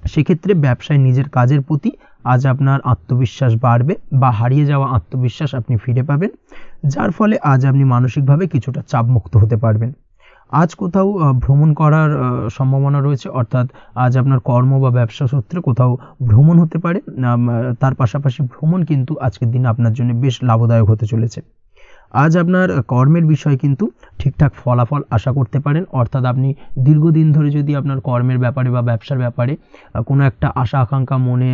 সেক্ষেত্রে ব্যবসায় নিজের কাজের প্রতি আজ আপনার আত্মবিশ্বাস বাড়বে, বা হারিয়ে যাওয়া আত্মবিশ্বাস আপনি ফিরে পাবেন, যার ফলে আজ আপনি মানসিকভাবে কিছুটা চাপমুক্ত হতে পারবেন। আজ কোথাও ভ্রমণ করার সম্ভাবনা রয়েছে, অর্থাৎ আজ আপনার কর্ম বা ব্যবসা সূত্রে কোথাও ভ্রমণ হতে পারে। তার পাশাপাশি ভ্রমণ কিন্তু আজকের দিনে আপনার জন্য বেশ লাভদায়ক হতে চলেছে। আজ আপনার কর্মের বিষয়ে কিন্তু ঠিকঠাক ফলাফল আশা করতে পারেন, অর্থাৎ আপনি দীর্ঘদিন ধরে যদি আপনার কর্মের ব্যাপারে বা ব্যবসার ব্যাপারে কোনো একটা আশা আকাঙ্ক্ষা মনে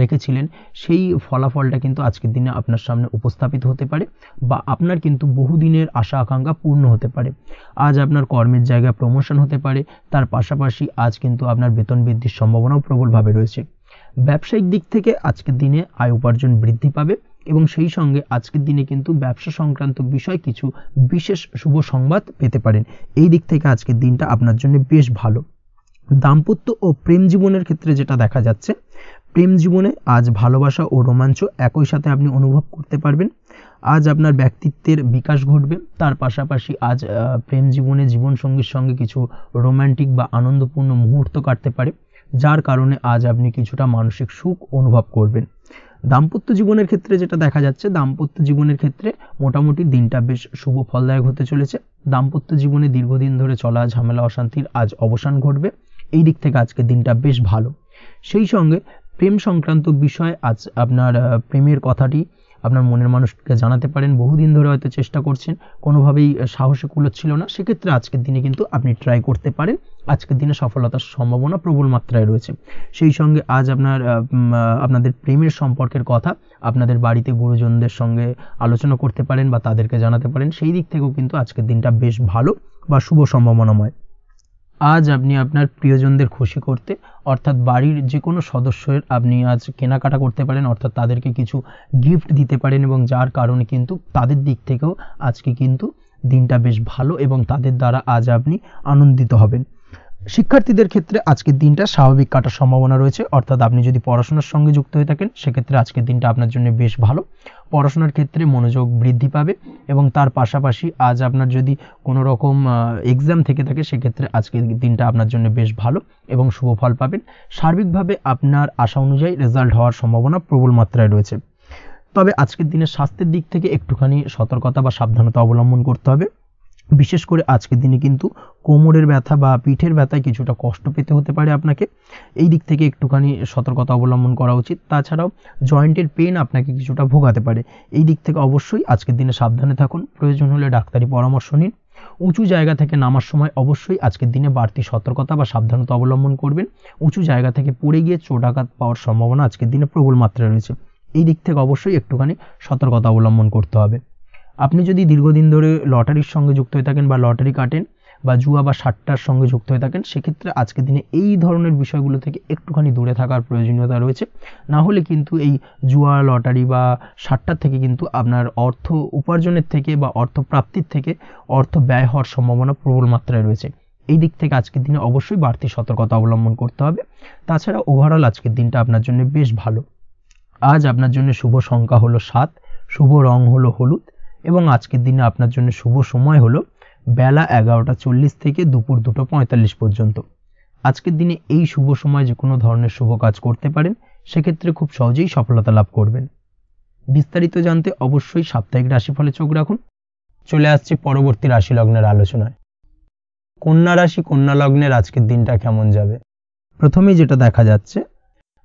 রেখেছিলেন, সেই ফলাফলটা কিন্তু আজকের দিনে আপনার সামনে উপস্থাপিত হতে পারে, বা আপনার কিন্তু বহুদিনের আশা আকাঙ্ক্ষা পূর্ণ হতে পারে। আজ আপনার কর্মের জায়গায় প্রমোশন হতে পারে, তার পাশাপাশি আজ কিন্তু আপনার বেতন বৃদ্ধির সম্ভাবনাও প্রবলভাবে রয়েছে। ব্যবসায়িক দিক থেকে আজকের দিনে আয় উপার্জন বৃদ্ধি পাবে, এবং সেই সঙ্গে আজকের দিনে কিন্তু ব্যবসা সংক্রান্ত বিষয় কিছু বিশেষ শুভ সংবাদ পেতে পারেন। এই দিক থেকে আজকের দিনটা আপনার জন্য বেশ ভালো। দাম্পত্য ও প্রেম জীবনের ক্ষেত্রে যেটা দেখা যাচ্ছে, প্রেম জীবনে আজ ভালোবাসা ও রোমাঞ্চ একই সাথে আপনি অনুভব করতে পারবেন। আজ আপনার ব্যক্তিত্বের বিকাশ ঘটবে, তার পাশাপাশি আজ প্রেম জীবনে জীবনসঙ্গীর সঙ্গে কিছু রোমান্টিক বা আনন্দপূর্ণ মুহূর্ত কাটতে পারে, যার কারণে আজ আপনি কিছুটা মানসিক সুখ অনুভব করবেন। দাম্পত্য জীবনের ক্ষেত্রে যেটা দেখা যাচ্ছে, দাম্পত্য জীবনের ক্ষেত্রে মোটামুটি দিনটা বেশ শুভ ফলদায়ক হতে চলেছে। দাম্পত্য জীবনে দীর্ঘদিন ধরে চলা ঝামেলা অশান্তির আজ অবসান ঘটবে। এই দিক থেকে আজকে দিনটা বেশ ভালো। সেই সঙ্গে প্রেম সংক্রান্ত বিষয় আজ আপনার প্রেমের কথাটি আপনার মনের মানুষকে জানাতে পারেন। বহুদিন ধরে হয়তো চেষ্টা করছেন, কোনোভাবেই সাহসে কুলোচ্ছিল না, সেক্ষেত্রে আজকের দিনে কিন্তু আপনি ট্রাই করতে পারেন। আজকের দিনে সফলতার সম্ভাবনা প্রবল মাত্রায় রয়েছে। সেই সঙ্গে আজ আপনাদের প্রেমের সম্পর্কের কথা আপনাদের বাড়িতে গুরুজনদের সঙ্গে আলোচনা করতে পারেন বা তাদেরকে জানাতে পারেন। সেই দিক থেকেও কিন্তু আজকের দিনটা বেশ ভালো বা শুভ সম্ভাবনাময়। আজ আপনি আপনার প্রিয়জনদের খুশি করতে, অর্থাৎ বাড়ির যে কোনো সদস্যের আপনি আজ কেনাকাটা করতে পারেন, অর্থাৎ তাদেরকে কিছু গিফট দিতে পারেন, এবং যার কারণে কিন্তু তাদের দিক থেকেও আজকে কিন্তু দিনটা বেশ ভালো, এবং তাদের দ্বারা আজ আপনি আনন্দিত হবেন। শিক্ষার্থীদের ক্ষেত্রে আজকের দিনটা স্বাভাবিক কাটার সম্ভাবনা রয়েছে, অর্থাৎ আপনি যদি পড়াশোনার সঙ্গে যুক্ত হয়ে থাকেন সেক্ষেত্রে আজকের দিনটা আপনার জন্য বেশ ভালো। পড়াশোনার ক্ষেত্রে মনোযোগ বৃদ্ধি পাবে, এবং তার পাশাপাশি আজ আপনার যদি কোনো রকম এক্সাম থেকে থাকে সেক্ষেত্রে আজকের দিনটা আপনার জন্য বেশ ভালো এবং শুভ ফল পাবেন। সার্বিকভাবে আপনার আশা অনুযায়ী রেজাল্ট হওয়ার সম্ভাবনা প্রবল মাত্রায় রয়েছে। তবে আজকের দিনে স্বাস্থ্যের দিক থেকে একটুখানি সতর্কতা বা সাবধানতা অবলম্বন করতে হবে। বিশেষ করে আজকের দিনে কিন্তু কোমরের ব্যথা বা পিঠের ব্যথায় কিছুটা কষ্ট পেতে হতে পারে আপনাকে। এই দিক থেকে একটুখানি সতর্কতা অবলম্বন করা উচিত। তাছাড়াও জয়েন্টের পেন আপনাকে কিছুটা ভোগাতে পারে। এই দিক থেকে অবশ্যই আজকের দিনে সাবধানে থাকুন, প্রয়োজন হলে ডাক্তারি পরামর্শ নিন। উঁচু জায়গা থেকে নামার সময় অবশ্যই আজকের দিনে বাড়তি সতর্কতা বা সাবধানতা অবলম্বন করবেন। উঁচু জায়গা থেকে পড়ে গিয়ে চোট আঘাত পাওয়ার সম্ভাবনা আজকের দিনে প্রবল মাত্রায় রয়েছে। এই দিক থেকে অবশ্যই একটুখানি সতর্কতা অবলম্বন করতে হবে। আপনি যদি দীর্ঘদিন ধরে লটারির সঙ্গে যুক্ত হয়ে থাকেন বা লটারি কাটেন বা জুয়া বা সাট্টার সঙ্গে যুক্ত হয়ে থাকেন সেক্ষেত্রে আজকের দিনে এই ধরনের বিষয়গুলো থেকে একটুখানি দূরে থাকার প্রয়োজনীয়তা রয়েছে। না হলে কিন্তু এই জুয়া, লটারি বা সাট্টার থেকে কিন্তু আপনার অর্থ উপার্জনের থেকে বা অর্থ প্রাপ্তির থেকে অর্থ ব্যয় হওয়ার সম্ভাবনা প্রবল মাত্রায় রয়েছে। এই দিক থেকে আজকের দিনে অবশ্যই বাড়তি সতর্কতা অবলম্বন করতে হবে। তাছাড়া ওভারঅল আজকের দিনটা আপনার জন্য বেশ ভালো। আজ আপনার জন্য শুভ সংখ্যা হলো 7, শুভ রং হলো হলুদ, এবং আজকের দিনে আপনার জন্য শুভ সময় হলো বেলা 11:40 থেকে দুপুর 2:45 পর্যন্ত। আজকের দিনে এই শুভ সময় যে কোনো ধরনের শুভ কাজ করতে পারেন, সেক্ষেত্রে খুব সহজেই সফলতা লাভ করবেন। বিস্তারিত জানতে অবশ্যই সাপ্তাহিক রাশিফলে চোখ রাখুন। চলে আসছি পরবর্তী রাশি লগ্নের আলোচনায়। কন্যা রাশি, কন্যা লগ্নের আজকের দিনটা কেমন যাবে? প্রথমেই যেটা দেখা যাচ্ছে,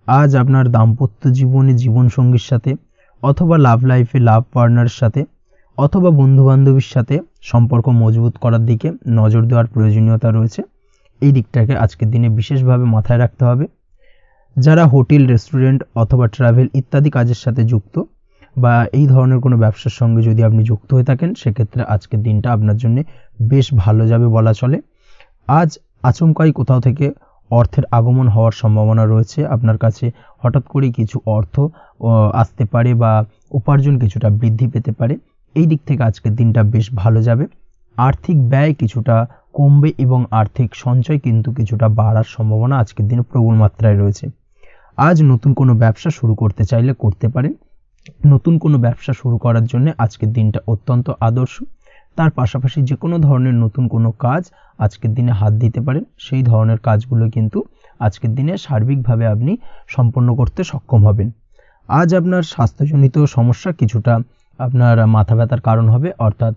আজ আপনার দাম্পত্য জীবনে জীবনসঙ্গীর সাথে অথবা লাভ লাইফে লাভ পার্টনারের সাথে অথবা বন্ধু বান্ধবীর সাথে সম্পর্ক মজবুত করার দিকে নজর দেওয়ার প্রয়োজনীয়তা রয়েছে। এই দিকটাকে আজকের দিনে বিশেষভাবে মাথায় রাখতে হবে। যারা হোটেল, রেস্টুরেন্ট অথবা ট্রাভেল ইত্যাদি কাজের সাথে যুক্ত বা এই ধরনের কোনো ব্যবসার সঙ্গে যদি আপনি যুক্ত হয়ে থাকেন, সেক্ষেত্রে আজকের দিনটা আপনার জন্য বেশ ভালো যাবে বলা চলে। আজ আচমকাই কোথাও থেকে অর্থের আগমন হওয়ার সম্ভাবনা রয়েছে। আপনার কাছে হঠাৎ করেই কিছু অর্থ আসতে পারে বা উপার্জন কিছুটা বৃদ্ধি পেতে পারে। এই দিক থেকে আজকের দিনটা বেশ ভালো যাবে। আর্থিক ব্যয় কিছুটা কমবে এবং আর্থিক সঞ্চয় কিন্তু কিছুটা বাড়ার সম্ভাবনা আজকের দিনে প্রবল মাত্রায় রয়েছে। আজ নতুন কোনো ব্যবসা শুরু করতে চাইলে করতে পারেন। নতুন কোনো ব্যবসা শুরু করার জন্য আজকের দিনটা অত্যন্ত আদর্শ। তার পাশাপাশি যে কোনো ধরনের নতুন কোনো কাজ আজকের দিনে হাত দিতে পারেন। সেই ধরনের কাজগুলো কিন্তু আজকের দিনে সার্বিকভাবে আপনি সম্পন্ন করতে সক্ষম হবেন। আজ আপনার স্বাস্থ্যজনিত সমস্যা কিছুটা আপনার মাথা ব্যথার কারণ হবে, অর্থাৎ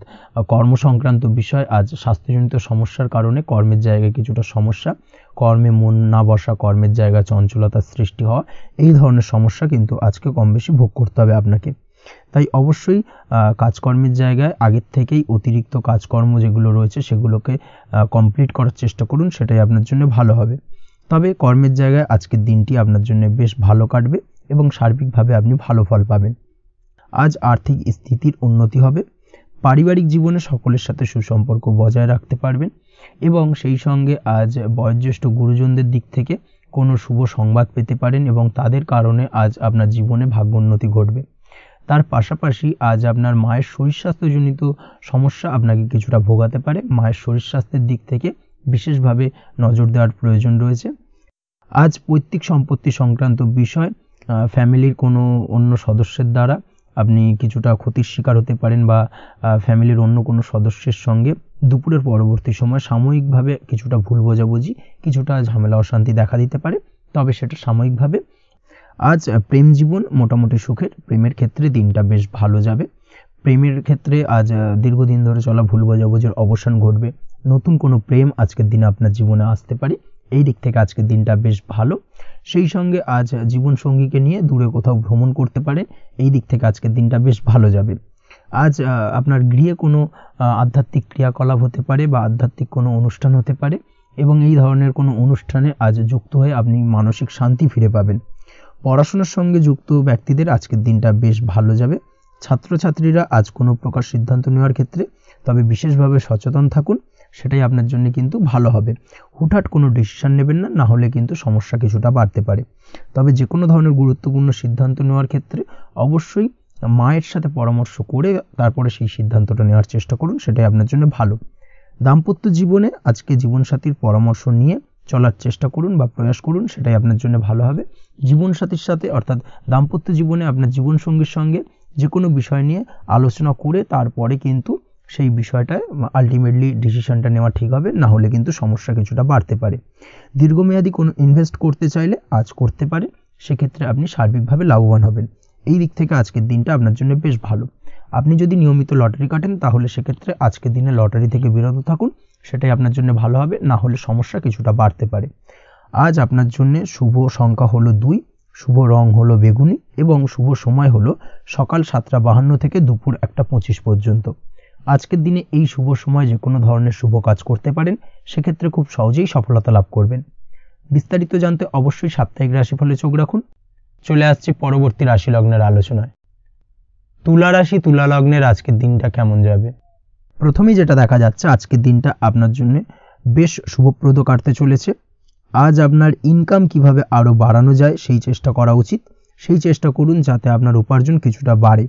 কর্মসংক্রান্ত বিষয়। আজ স্বাস্থ্যজনিত সমস্যার কারণে কর্মের জায়গায় কিছুটা সমস্যা, কর্মে মন না বসা, কর্মের জায়গায় চঞ্চলতার সৃষ্টি হওয়া, এই ধরনের সমস্যা কিন্তু আজকে কম বেশি ভোগ করতে হবে আপনাকে। তাই অবশ্যই কাজকর্মের জায়গায় আগের থেকেই অতিরিক্ত কাজকর্ম যেগুলো রয়েছে সেগুলোকে কমপ্লিট করার চেষ্টা করুন, সেটাই আপনার জন্য ভালো হবে। তবে কর্মের জায়গায় আজকের দিনটি আপনার জন্য বেশ ভালো কাটবে এবং সার্বিকভাবে আপনি ভালো ফল পাবেন। আজ আর্থিক স্থিতির উন্নতি হবে। পারিবারিক জীবনে সকলের সাথে সুসম্পর্ক বজায় রাখতে পারবেন এবং সেই সঙ্গে আজ বয়োজ্যেষ্ঠ গুরুজনদের দিক থেকে কোনো শুভ সংবাদ পেতে পারেন এবং তাদের কারণে আজ আপনার জীবনে ভাগ্যোন্নতি ঘটবে। তার পাশাপাশি আজ আপনার মায়ের শরীর স্বাস্থ্যজনিত সমস্যা আপনাকে কিছুটা ভোগাতে পারে। মায়ের শরীর স্বাস্থ্যের দিক থেকে বিশেষভাবে নজর দেওয়ার প্রয়োজন রয়েছে। আজ পৈতৃক সম্পত্তি সংক্রান্ত বিষয়, ফ্যামিলির কোনো অন্য সদস্যের দ্বারা আপনি কিছুটা ক্ষতির শিকার হতে পারেন বা ফ্যামিলির অন্য কোনো সদস্যের সঙ্গে দুপুরের পরবর্তী সময় সাময়িকভাবে কিছুটা ভুল বোঝাবুঝি, কিছুটা ঝামেলা অশান্তি দেখা দিতে পারে, তবে সেটা সাময়িকভাবে। আজ প্রেম জীবন মোটামুটি সুখের। প্রেমের ক্ষেত্রে দিনটা বেশ ভালো যাবে। প্রেমের ক্ষেত্রে আজ দীর্ঘদিন ধরে চলা ভুল বোঝাবুঝির অবসান ঘটবে। নতুন কোনো প্রেম আজকের দিনে আপনার জীবনে আসতে পারে। এই দিক থেকে আজকের দিনটা বেশ ভালো। সেই সঙ্গে আজ জীবনসঙ্গীকে নিয়ে দূরে কোথাও ভ্রমণ করতে পারে। এই দিক থেকে আজকের দিনটা বেশ ভালো যাবে। আজ আপনার গৃহে কোনো আধ্যাত্মিক ক্রিয়াকলাপ হতে পারে বা আধ্যাত্মিক কোনো অনুষ্ঠান হতে পারে এবং এই ধরনের কোনো অনুষ্ঠানে আজ যুক্ত হয়ে আপনি মানসিক শান্তি ফিরে পাবেন। পড়াশোনার সঙ্গে যুক্ত ব্যক্তিদের আজকের দিনটা বেশ ভালো যাবে। ছাত্রছাত্রীরা আজ কোনো প্রকার সিদ্ধান্ত নেওয়ার ক্ষেত্রে তবে বিশেষভাবে সচেতন থাকুন, সেটাই আপনার জন্য কিন্তু ভালো হবে। হুটহাট কোনো ডিসিশন নেবেন না, না হলে কিন্তু সমস্যা কিছুটা বাড়তে পারে। তবে যে কোনো ধরনের গুরুত্বপূর্ণ সিদ্ধান্ত নেওয়ার ক্ষেত্রে অবশ্যই মায়ের সাথে পরামর্শ করে তারপরে সেই সিদ্ধান্তটা নেওয়ার চেষ্টা করুন, সেটাই আপনার জন্য ভালো। দাম্পত্য জীবনে আজকে জীবনসাথীর পরামর্শ নিয়ে চলার চেষ্টা করুন বা প্রয়াস করুন, সেটাই আপনার জন্য ভালো হবে। জীবনসাথীর সাথে অর্থাৎ দাম্পত্য জীবনে আপনার জীবনসঙ্গীর সঙ্গে যে কোনো বিষয় নিয়ে আলোচনা করে তারপরে কিন্তু সেই বিষয়টায় আলটিমেটলি ডিসিশনটা নেওয়া ঠিক হবে, না হলে কিন্তু সমস্যা কিছুটা বাড়তে পারে। দীর্ঘমেয়াদী কোনো ইনভেস্ট করতে চাইলে আজ করতে পারে, সেক্ষেত্রে আপনি সার্বিকভাবে লাভবান হবেন। এই দিক থেকে আজকের দিনটা আপনার জন্য বেশ ভালো। আপনি যদি নিয়মিত লটারি কাটেন তাহলে সেক্ষেত্রে আজকের দিনে লটারি থেকে বিরত থাকুন, সেটাই আপনার জন্য ভালো হবে, না হলে সমস্যা কিছুটা বাড়তে পারে। আজ আপনার জন্য শুভ সংখ্যা হলো 2, শুভ রং হলো বেগুনি এবং শুভ সময় হলো সকাল 7:52 থেকে দুপুর 1:25 পর্যন্ত। আজকের দিনে এই শুভ সময় যে কোনো ধরনের শুভ কাজ করতে পারেন, সেক্ষেত্রে খুব সহজেই সফলতা লাভ করবেন। বিস্তারিত জানতে অবশ্যই সাপ্তাহিক রাশিফলে চোখ রাখুন। চলে আসছি পরবর্তী রাশি লগ্নের আলোচনায়। তুলা রাশি, তুলা লগ্নের আজকের দিনটা কেমন যাবে? প্রথমেই যেটা দেখা যাচ্ছে, আজকের দিনটা আপনার জন্য বেশ শুভপ্রদ কাটতে চলেছে। আজ আপনার ইনকাম কিভাবে আরও বাড়ানো যায় সেই চেষ্টা করা উচিত। সেই চেষ্টা করুন যাতে আপনার উপার্জন কিছুটা বাড়ে।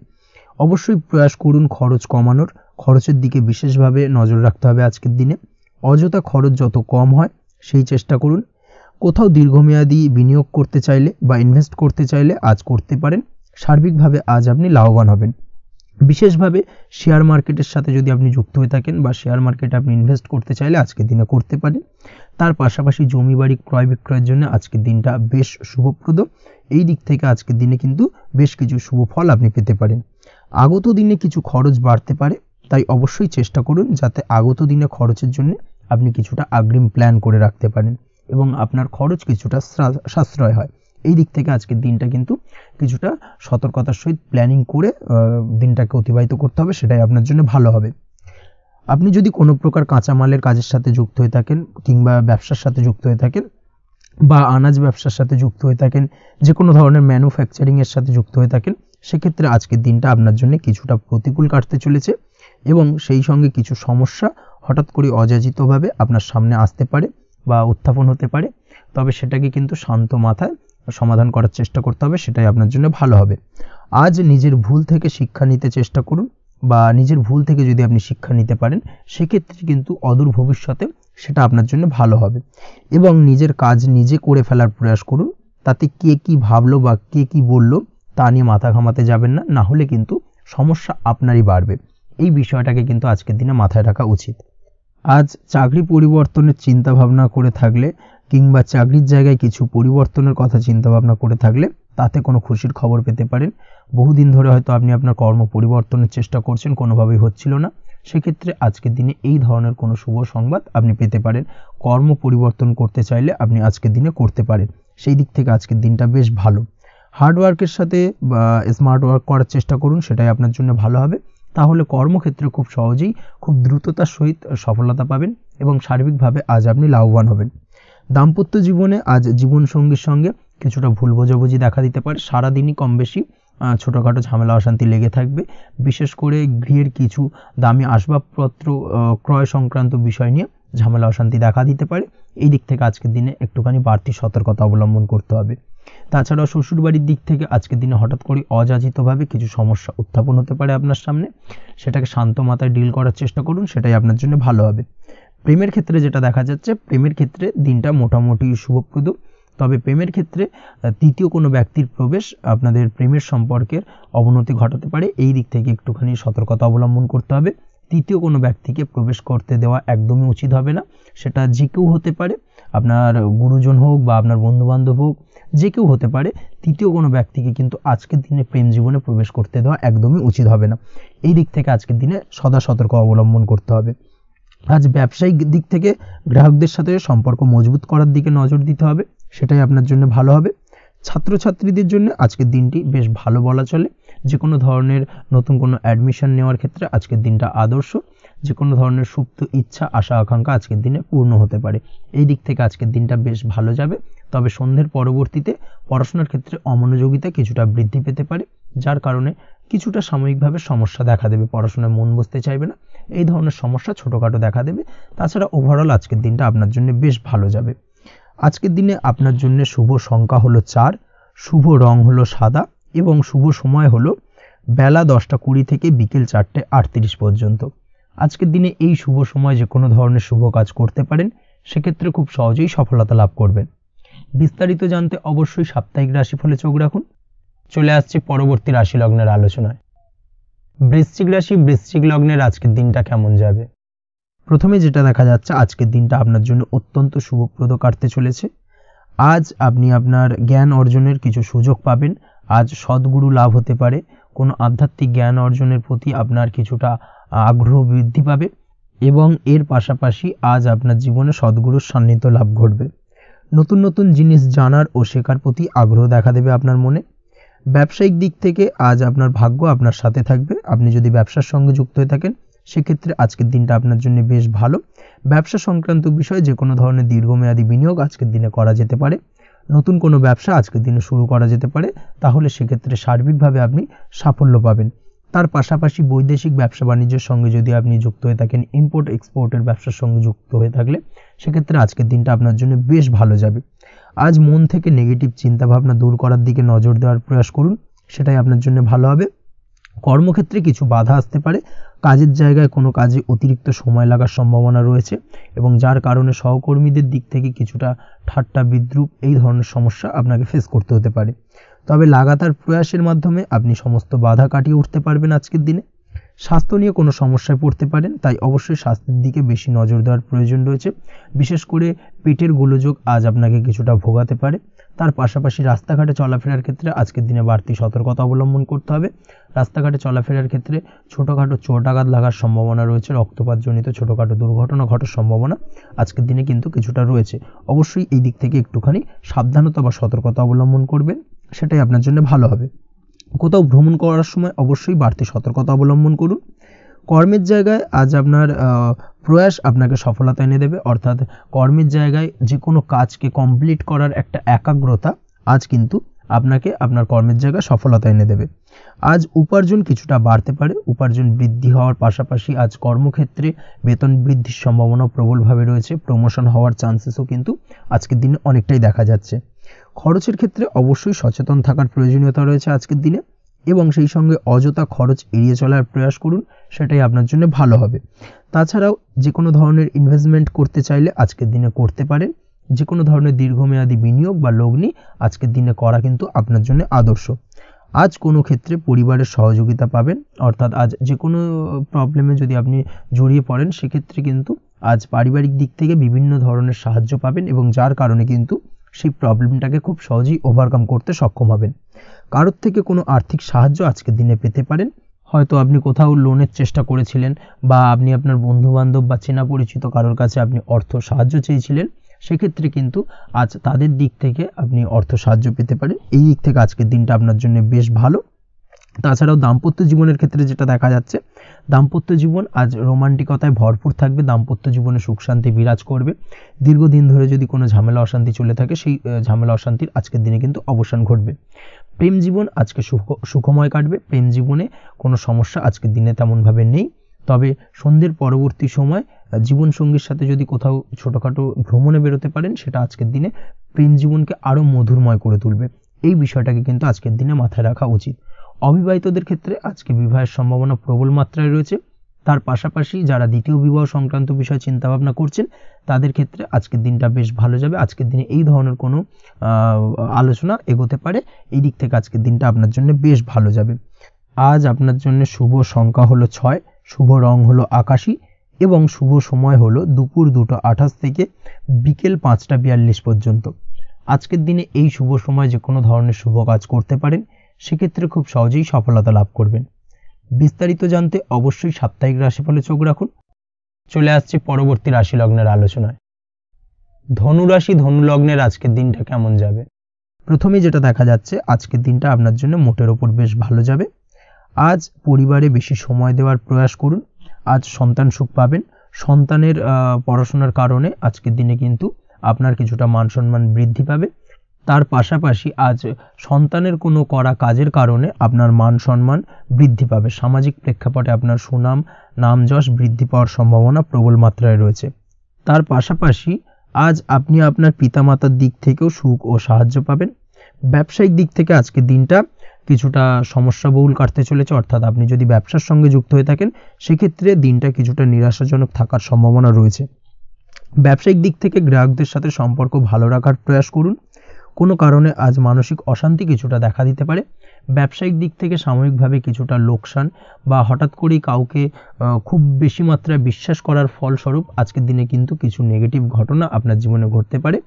অবশ্যই প্রয়াস করুন খরচ কমানোর। খরচের দিকে বিশেষভাবে নজর রাখতে হবে আজকের দিনে। অযথা খরচ যত কম হয় সেই চেষ্টা করুন। কোথাও দীর্ঘমেয়াদী বিনিয়োগ করতে চাইলে বা ইনভেস্ট করতে চাইলে আজ করতে পারেন। সার্বিকভাবে আজ আপনি লাভবান হবেন। বিশেষভাবে শেয়ার মার্কেটের সাথে যদি আপনি যুক্ত হয়ে থাকেন বা শেয়ার মার্কেটে আপনি ইনভেস্ট করতে চাইলে আজকের দিনে করতে পারেন। তার পাশাপাশি জমি বাড়ি ক্রয় বিক্রয়ের জন্য আজকের দিনটা বেশ শুভপ্রদ। এই দিক থেকে আজকের দিনে কিন্তু বেশ কিছু শুভ ফল আপনি পেতে পারেন। আগত দিনে কিছু খরচ বাড়তে পারে, তাই অবশ্যই চেষ্টা করুন যাতে আগত দিনে খরচের জন্য আপনি কিছুটা অগ্রিম প্ল্যান করে রাখতে পারেন এবং আপনার খরচ কিছুটা সাশ্রয় হয়। এই দিক থেকে আজকের দিনটা কিন্তু কিছুটা সতর্কতার সহিত প্ল্যানিং করে দিনটাকে অতিবাহিত করতে হবে, সেটাই আপনার জন্য ভালো হবে। আপনি যদি কোনো প্রকার কাঁচামালের কাজের সাথে যুক্ত হয়ে থাকেন কিংবা ব্যবসার সাথে যুক্ত হয়ে থাকেন বা আনাজ ব্যবসার সাথে যুক্ত হয়ে থাকেন, যে কোনো ধরনের ম্যানুফ্যাকচারিংয়ের সাথে যুক্ত হয়ে থাকেন, সেক্ষেত্রে আজকের দিনটা আপনার জন্য কিছুটা প্রতিকূল কাটতে চলেছে এবং সেই সঙ্গে কিছু সমস্যা হঠাৎ করে অযাচিতভাবে আপনার সামনে আসতে পারে বা উত্থাপন হতে পারে। তবে সেটাকে কিন্তু শান্ত মাথায় সমাধান করার চেষ্টা করতে হবে, সেটাই আপনার জন্য ভালো হবে। আজ নিজের ভুল থেকে শিক্ষা নিতে চেষ্টা করুন বা নিজের ভুল থেকে যদি আপনি শিক্ষা নিতে পারেন সেক্ষেত্রে কিন্তু অদূর ভবিষ্যতে সেটা আপনার জন্য ভালো হবে এবং নিজের কাজ নিজে করে ফেলার প্রয়াস করুন। তাতে কে কি ভাবলো বা কে কি বললো তা নিয়ে মাথা ঘামাতে যাবেন না, না হলে কিন্তু সমস্যা আপনারই বাড়বে। এই বিষয়টাকে কিন্তু আজকের দিনে মাথায় রাখা উচিত। আজ চাকরি পরিবর্তনের চিন্তা ভাবনা করে থাকলে কিংবা চাকরির জায়গায় কিছু পরিবর্তনের কথা চিন্তা ভাবনা করে থাকলে তাতে কোনো খুশির খবর পেতে পারেন। বহুদিন ধরে হয়তো আপনি আপনার কর্ম পরিবর্তনের চেষ্টা করছেন, কোনোভাবেই হচ্ছিল না, সেক্ষেত্রে আজকের দিনে এই ধরনের কোনো শুভ সংবাদ আপনি পেতে পারেন। কর্ম পরিবর্তন করতে চাইলে আপনি আজকের দিনে করতে পারেন, সেই দিক থেকে আজকের দিনটা বেশ ভালো। হার্ডওয়ার্কের সাথে বা স্মার্ট ওয়ার্ক করার চেষ্টা করুন, সেটাই আপনার জন্য ভালো হবে। তাহলে কর্মক্ষেত্রে খুব সহজেই খুব দ্রুততার সহিত সফলতা পাবেন এবং সার্বিকভাবে আজ আপনি লাভবান হবেন। দাম্পত্য জীবনে আজ জীবনসঙ্গীর সঙ্গে কিছুটা ভুল বোঝাবুঝি দেখা দিতে পারে। সারাদিনই কম বেশি ছোটোখাটো ঝামেলা অশান্তি লেগে থাকবে, বিশেষ করে গৃহের কিছু দামি আসবাবপত্র ক্রয় সংক্রান্ত বিষয় নিয়ে ঝামেলা অশান্তি দেখা দিতে পারে। এই দিক থেকে আজকের দিনে একটুখানি বাড়তি সতর্কতা অবলম্বন করতে হবে। তাছাড়াও শ্বশুরবাড়ির দিক থেকে আজকের দিনে হঠাৎ করে অযাচিতভাবে কিছু সমস্যা উত্থাপন হতে পারে আপনার সামনে, সেটাকে শান্ত মাথায় ডিল করার চেষ্টা করুন, সেটাই আপনার জন্য ভালো হবে। প্রেমের ক্ষেত্রে যেটা দেখা যাচ্ছে, প্রেমের ক্ষেত্রে দিনটা মোটামুটি শুভপ্রদ, তবে প্রেমের ক্ষেত্রে তৃতীয় কোনো ব্যক্তির প্রবেশ আপনাদের প্রেমের সম্পর্কের অবনতি ঘটাতে পারে। এই দিক থেকে একটুখানি সতর্কতা অবলম্বন করতে হবে। তৃতীয় কোনো ব্যক্তিকে প্রবেশ করতে দেওয়া একদমই উচিত হবে না, সেটা যে কেউ হতে পারে, আপনার গুরুজন হোক বা আপনার বন্ধুবান্ধব হোক, যে কেউ হতে পারে। তৃতীয় কোনো ব্যক্তিকে কিন্তু আজকের দিনে প্রেম জীবনে প্রবেশ করতে দেওয়া একদমই উচিত হবে না। এই দিক থেকে আজকের দিনে সদা সতর্ক অবলম্বন করতে হবে। আজ ব্যবসায়িক দিক থেকে গ্রাহকদের সাথে সম্পর্ক মজবুত করার দিকে নজর দিতে হবে, সেটাই আপনার জন্য ভালো হবে। ছাত্রছাত্রীদের জন্য আজকের দিনটি বেশ ভালো বলা চলে। যে কোনো ধরনের নতুন কোনো অ্যাডমিশন নেওয়ার ক্ষেত্রে আজকের দিনটা আদর্শ। যে কোনো ধরনের সুপ্ত ইচ্ছা আশা আকাঙ্ক্ষা আজকের দিনে পূর্ণ হতে পারে। এই দিক থেকে আজকের দিনটা বেশ ভালো যাবে। তবে সন্ধ্যের পরবর্তীতে পড়াশোনার ক্ষেত্রে অমনোযোগিতা কিছুটা বৃদ্ধি পেতে পারে, যার কারণে কিছুটা সাময়িকভাবে সমস্যা দেখা দেবে, পড়াশোনায় মন বসতে চাইবে না, এই ধরনের সমস্যা ছোটোখাটো দেখা দেবে। তাছাড়া ওভারঅল আজকের দিনটা আপনার জন্য বেশ ভালো যাবে। আজকের দিনে আপনার জন্য শুভ সংখ্যা হলো 4, শুভ রং হলো সাদা এবং শুভ সময় হলো বেলা 10:20 থেকে বিকেল 4:38 পর্যন্ত। আজকের দিনে এই শুভ সময় যে কোনো ধরনের শুভ কাজ করতে পারেন, সেক্ষেত্রে খুব সহজেই সফলতা লাভ করবেন। বিস্তারিত জানতে অবশ্যই সাপ্তাহিক রাশিফলে চোখ রাখুন। চলে আসছে পরবর্তী রাশি লগ্নের আলোচনায়। বৃশ্চিক রাশি, বৃশ্চিক লগ্নের আজকের দিনটা কেমন যাবে? প্রথমে যেটা দেখা যাচ্ছে, আজকের দিনটা আপনার জন্য অত্যন্ত শুভপ্রদ কাটতে চলেছে। আজ আপনি আপনার জ্ঞান অর্জনের কিছু সুযোগ পাবেন। আজ সদ্গুরু লাভ হতে পারে, কোনো আধ্যাত্মিক জ্ঞান অর্জনের প্রতি আপনার কিছুটা আগ্রহ বৃদ্ধি পাবে এবং এর পাশাপাশি আজ আপনার জীবনে সদ্গুরুর সান্নিধ্য লাভ ঘটবে। নতুন নতুন জিনিস জানার ও শেখার প্রতি আগ্রহ দেখা দেবে আপনার মনে। ব্যবসায়িক দিক থেকে আজ আপনার ভাগ্য আপনার সাথে থাকবে। আপনি যদি ব্যবসার সঙ্গে যুক্ত হয়ে থাকেন, সেক্ষেত্রে আজকের দিনটা আপনার জন্য বেশ ভালো। ব্যবসা সংক্রান্ত বিষয়ে যে কোনো ধরনের দীর্ঘমেয়াদী বিনিয়োগ আজকের দিনে করা যেতে পারে। নতুন কোনো ব্যবসা আজকের দিনে শুরু করা যেতে পারে, তাহলে সেক্ষেত্রে সার্বিকভাবে আপনি সাফল্য পাবেন। তার পাশাপাশি বৈদেশিক ব্যবসা বাণিজ্যের সঙ্গে যদি আপনি যুক্ত হয়ে থাকেন, ইম্পোর্ট এক্সপোর্টের ব্যবসার সঙ্গে যুক্ত হয়ে থাকলে, সেক্ষেত্রে আজকের দিনটা আপনার জন্য বেশ ভালো যাবে। আজ মন থেকে নেগেটিভ চিন্তাভাবনা দূর করার দিকে নজর দেওয়ার প্রয়াস করুন, সেটাই আপনার জন্য ভালো হবে। কর্মক্ষেত্রে কিছু বাধা আসতে পারে, কাজের জায়গায় কোনো কাজে অতিরিক্ত সময় লাগার সম্ভাবনা রয়েছে এবং যার কারণে সহকর্মীদের দিক থেকে কিছুটা ঠাট্টা বিদ্রূপ এই ধরনের সমস্যা আপনাকে ফেস করতে হতে পারে। তবে লাগাতার প্রয়াসের মাধ্যমে আপনি সমস্ত বাধা কাটিয়ে উঠতে পারবেন আজকের দিনে। স্বাস্থ্য নিয়ে কোনো সমস্যায় পড়তে পারেন, তাই অবশ্যই স্বাস্থ্যের দিকে বেশি নজর দেওয়ার প্রয়োজন রয়েছে। বিশেষ করে পেটের গোলযোগ আজ আপনাকে কিছুটা ভোগাতে পারে। তার পাশাপাশি রাস্তাঘাটে চলাফেরার ক্ষেত্রে আজকের দিনে বাড়তি সতর্কতা অবলম্বন করতে হবে। রাস্তাঘাটে চলাফেরার ক্ষেত্রে ছোটোখাটো চোট আঘাত লাগার সম্ভাবনা রয়েছে, রক্তপাতজনিত ছোটোখাটো দুর্ঘটনা ঘটার সম্ভাবনা আজকের দিনে কিন্তু কিছুটা রয়েছে। অবশ্যই এই দিক থেকে একটুখানি সাবধানতা বা সতর্কতা অবলম্বন করবেন, সেটাই আপনার জন্য ভালো হবে। কোথাও ভ্রমণ করার সময় অবশ্যই বাড়তি সতর্কতা অবলম্বন করুন। কর্মের জায়গায় আজ আপনার প্রয়াস আপনাকে সফলতা এনে দেবে, অর্থাৎ কর্মের জায়গায় যে কোনো কাজকে কমপ্লিট করার একটা একাগ্রতা আজ কিন্তু আপনাকে আপনার কর্মের জায়গায় সফলতা এনে দেবে। আজ উপার্জন কিছুটা বাড়তে পারে, উপার্জন বৃদ্ধি হওয়ার পাশাপাশি আজ কর্মক্ষেত্রে বেতন বৃদ্ধির সম্ভাবনা প্রবলভাবে রয়েছে, প্রমোশন হওয়ার চান্সেসও কিন্তু আজকের দিনে অনেকটাই দেখা যাচ্ছে। খরচের ক্ষেত্রে অবশ্যই সচেতন থাকার প্রয়োজনীয়তা রয়েছে আজকের দিনে, এবং সেই সঙ্গে অযথা খরচ এড়িয়ে চলার প্রয়াস করুন, সেটাই আপনার জন্য ভালো হবে। তাছাড়াও যে কোনো ধরনের ইনভেস্টমেন্ট করতে চাইলে আজকের দিনে করতে পারেন। যে কোনো ধরনের দীর্ঘমেয়াদী বিনিয়োগ বা লগ্নি আজকের দিনে করা কিন্তু আপনার জন্য আদর্শ। আজ কোনো ক্ষেত্রে পরিবারের সহযোগিতা পাবেন, অর্থাৎ আজ যে কোনো প্রবলেমে যদি আপনি জড়িয়ে পড়েন সেক্ষেত্রে কিন্তু আজ পারিবারিক দিক থেকে বিভিন্ন ধরনের সাহায্য পাবেন, এবং যার কারণে কিন্তু সেই প্রবলেমটাকে খুব সহজেই ওভারকাম করতে সক্ষম হবেন। কারোর থেকে কোনো আর্থিক সাহায্য আজকের দিনে পেতে পারেন। হয়তো আপনি কোথাও লোনের চেষ্টা করেছিলেন, বা আপনি আপনার বন্ধুবান্ধব বা চেনা পরিচিত কারোর কাছে আপনি অর্থ সাহায্য চেয়েছিলেন, সেক্ষেত্রে কিন্তু আজ তাদের দিক থেকে আপনি অর্থ সাহায্য পেতে পারেন। এই দিক থেকে আজকের দিনটা আপনার জন্য বেশ ভালো। তাছাড়াও দাম্পত্য জীবনের ক্ষেত্রে যেটা দেখা যাচ্ছে, দাম্পত্য জীবন আজ রোমান্টিকতায় ভরপুর থাকবে, দাম্পত্য জীবনে সুখ শান্তি বিরাজ করবে। দীর্ঘদিন ধরে যদি কোনো ঝামেলা অশান্তি চলে থাকে, সেই ঝামেলা অশান্তির আজকের দিনে কিন্তু অবসান ঘটবে। প্রেম জীবন আজকে সুখময় কাটবে, প্রেম জীবনে কোনো সমস্যা আজকের দিনে তেমনভাবে নেই। তবে সন্ধ্যের পরবর্তী সময় জীবনসঙ্গীর সাথে যদি কোথাও ছোটোখাটো ভ্রমণে বেরোতে পারেন, সেটা আজকের দিনে প্রেম জীবনকে আরও মধুরময় করে তুলবে। এই বিষয়টাকে কিন্তু আজকের দিনে মাথায় রাখা উচিত। অবিবাহিতদের ক্ষেত্রে আজকে বিবাহের সম্ভাবনা প্রবল মাত্রায় রয়েছে। তার পাশাপাশি যারা দ্বিতীয় বিবাহ সংক্রান্ত বিষয় চিন্তাভাবনা করছেন, তাদের ক্ষেত্রে আজকের দিনটা বেশ ভালো যাবে। আজকের দিনে এই ধরনের কোনো আলোচনা এগোতে পারে, এই দিক থেকে আজকের দিনটা আপনার জন্য বেশ ভালো যাবে। আজ আপনার জন্য শুভ সংখ্যা হলো 6, শুভ রং হলো আকাশী, এবং শুভ সময় হলো দুপুর 2:28 থেকে বিকেল 5:42 পর্যন্ত। আজকের দিনে এই শুভ সময় যে কোনো ধরনের শুভ কাজ করতে পারেন, সেক্ষেত্রে খুব সহজেই সফলতা লাভ করবেন। বিস্তারিত জানতে অবশ্যই সাপ্তাহিক রাশিফলে চোখ রাখুন। চলে আসছে পরবর্তী রাশি লগ্নের আলোচনায়। ধনু রাশি ধনু লগ্নের আজকের দিনটা কেমন যাবে? প্রথমে যেটা দেখা যাচ্ছে, আজকের দিনটা আপনার জন্য মোটের ওপর বেশ ভালো যাবে। আজ পরিবারে বেশি সময় দেওয়ার প্রয়াস করুন। আজ সন্তান সুখ পাবেন। সন্তানের পড়াশোনার কারণে আজকের দিনে কিন্তু আপনার কিছুটা মান সম্মান বৃদ্ধি পাবে। তার পাশাপাশি আজ সন্তানের কোনো করা কাজের কারণে আপনার মান সম্মান বৃদ্ধি পাবে। সামাজিক প্রেক্ষাপটে আপনার সুনাম নাম যশ বৃদ্ধি পাওয়ার সম্ভাবনা প্রবল মাত্রায় রয়েছে। তার পাশাপাশি আজ আপনি আপনার পিতামাতার দিক থেকেও সুখ ও সাহায্য পাবেন। ব্যবসায়িক দিক থেকে আজকের দিনটা কিছুটা সমস্যাবহুল কাটতে চলেছে, অর্থাৎ আপনি যদি ব্যবসার সঙ্গে যুক্ত হয়ে থাকেন, সেক্ষেত্রে দিনটা কিছুটা নিরাশাজনক থাকার সম্ভাবনা রয়েছে। ব্যবসায়িক দিক থেকে গ্রাহকদের সাথে সম্পর্ক ভালো রাখার প্রয়াস করুন। কোনো কারণে আজ মানসিক অশান্তি কিছুটা দেখা দিতে পারে। ব্যবসায়িক দিক থেকে সাময়িকভাবে কিছুটা লোকসান, বা হঠাৎ করেই কাউকে খুব বেশি মাত্রায় বিশ্বাস করার ফলস্বরূপ আজকের দিনে কিন্তু কিছু নেগেটিভ ঘটনা আপনার জীবনে ঘটতে পারে।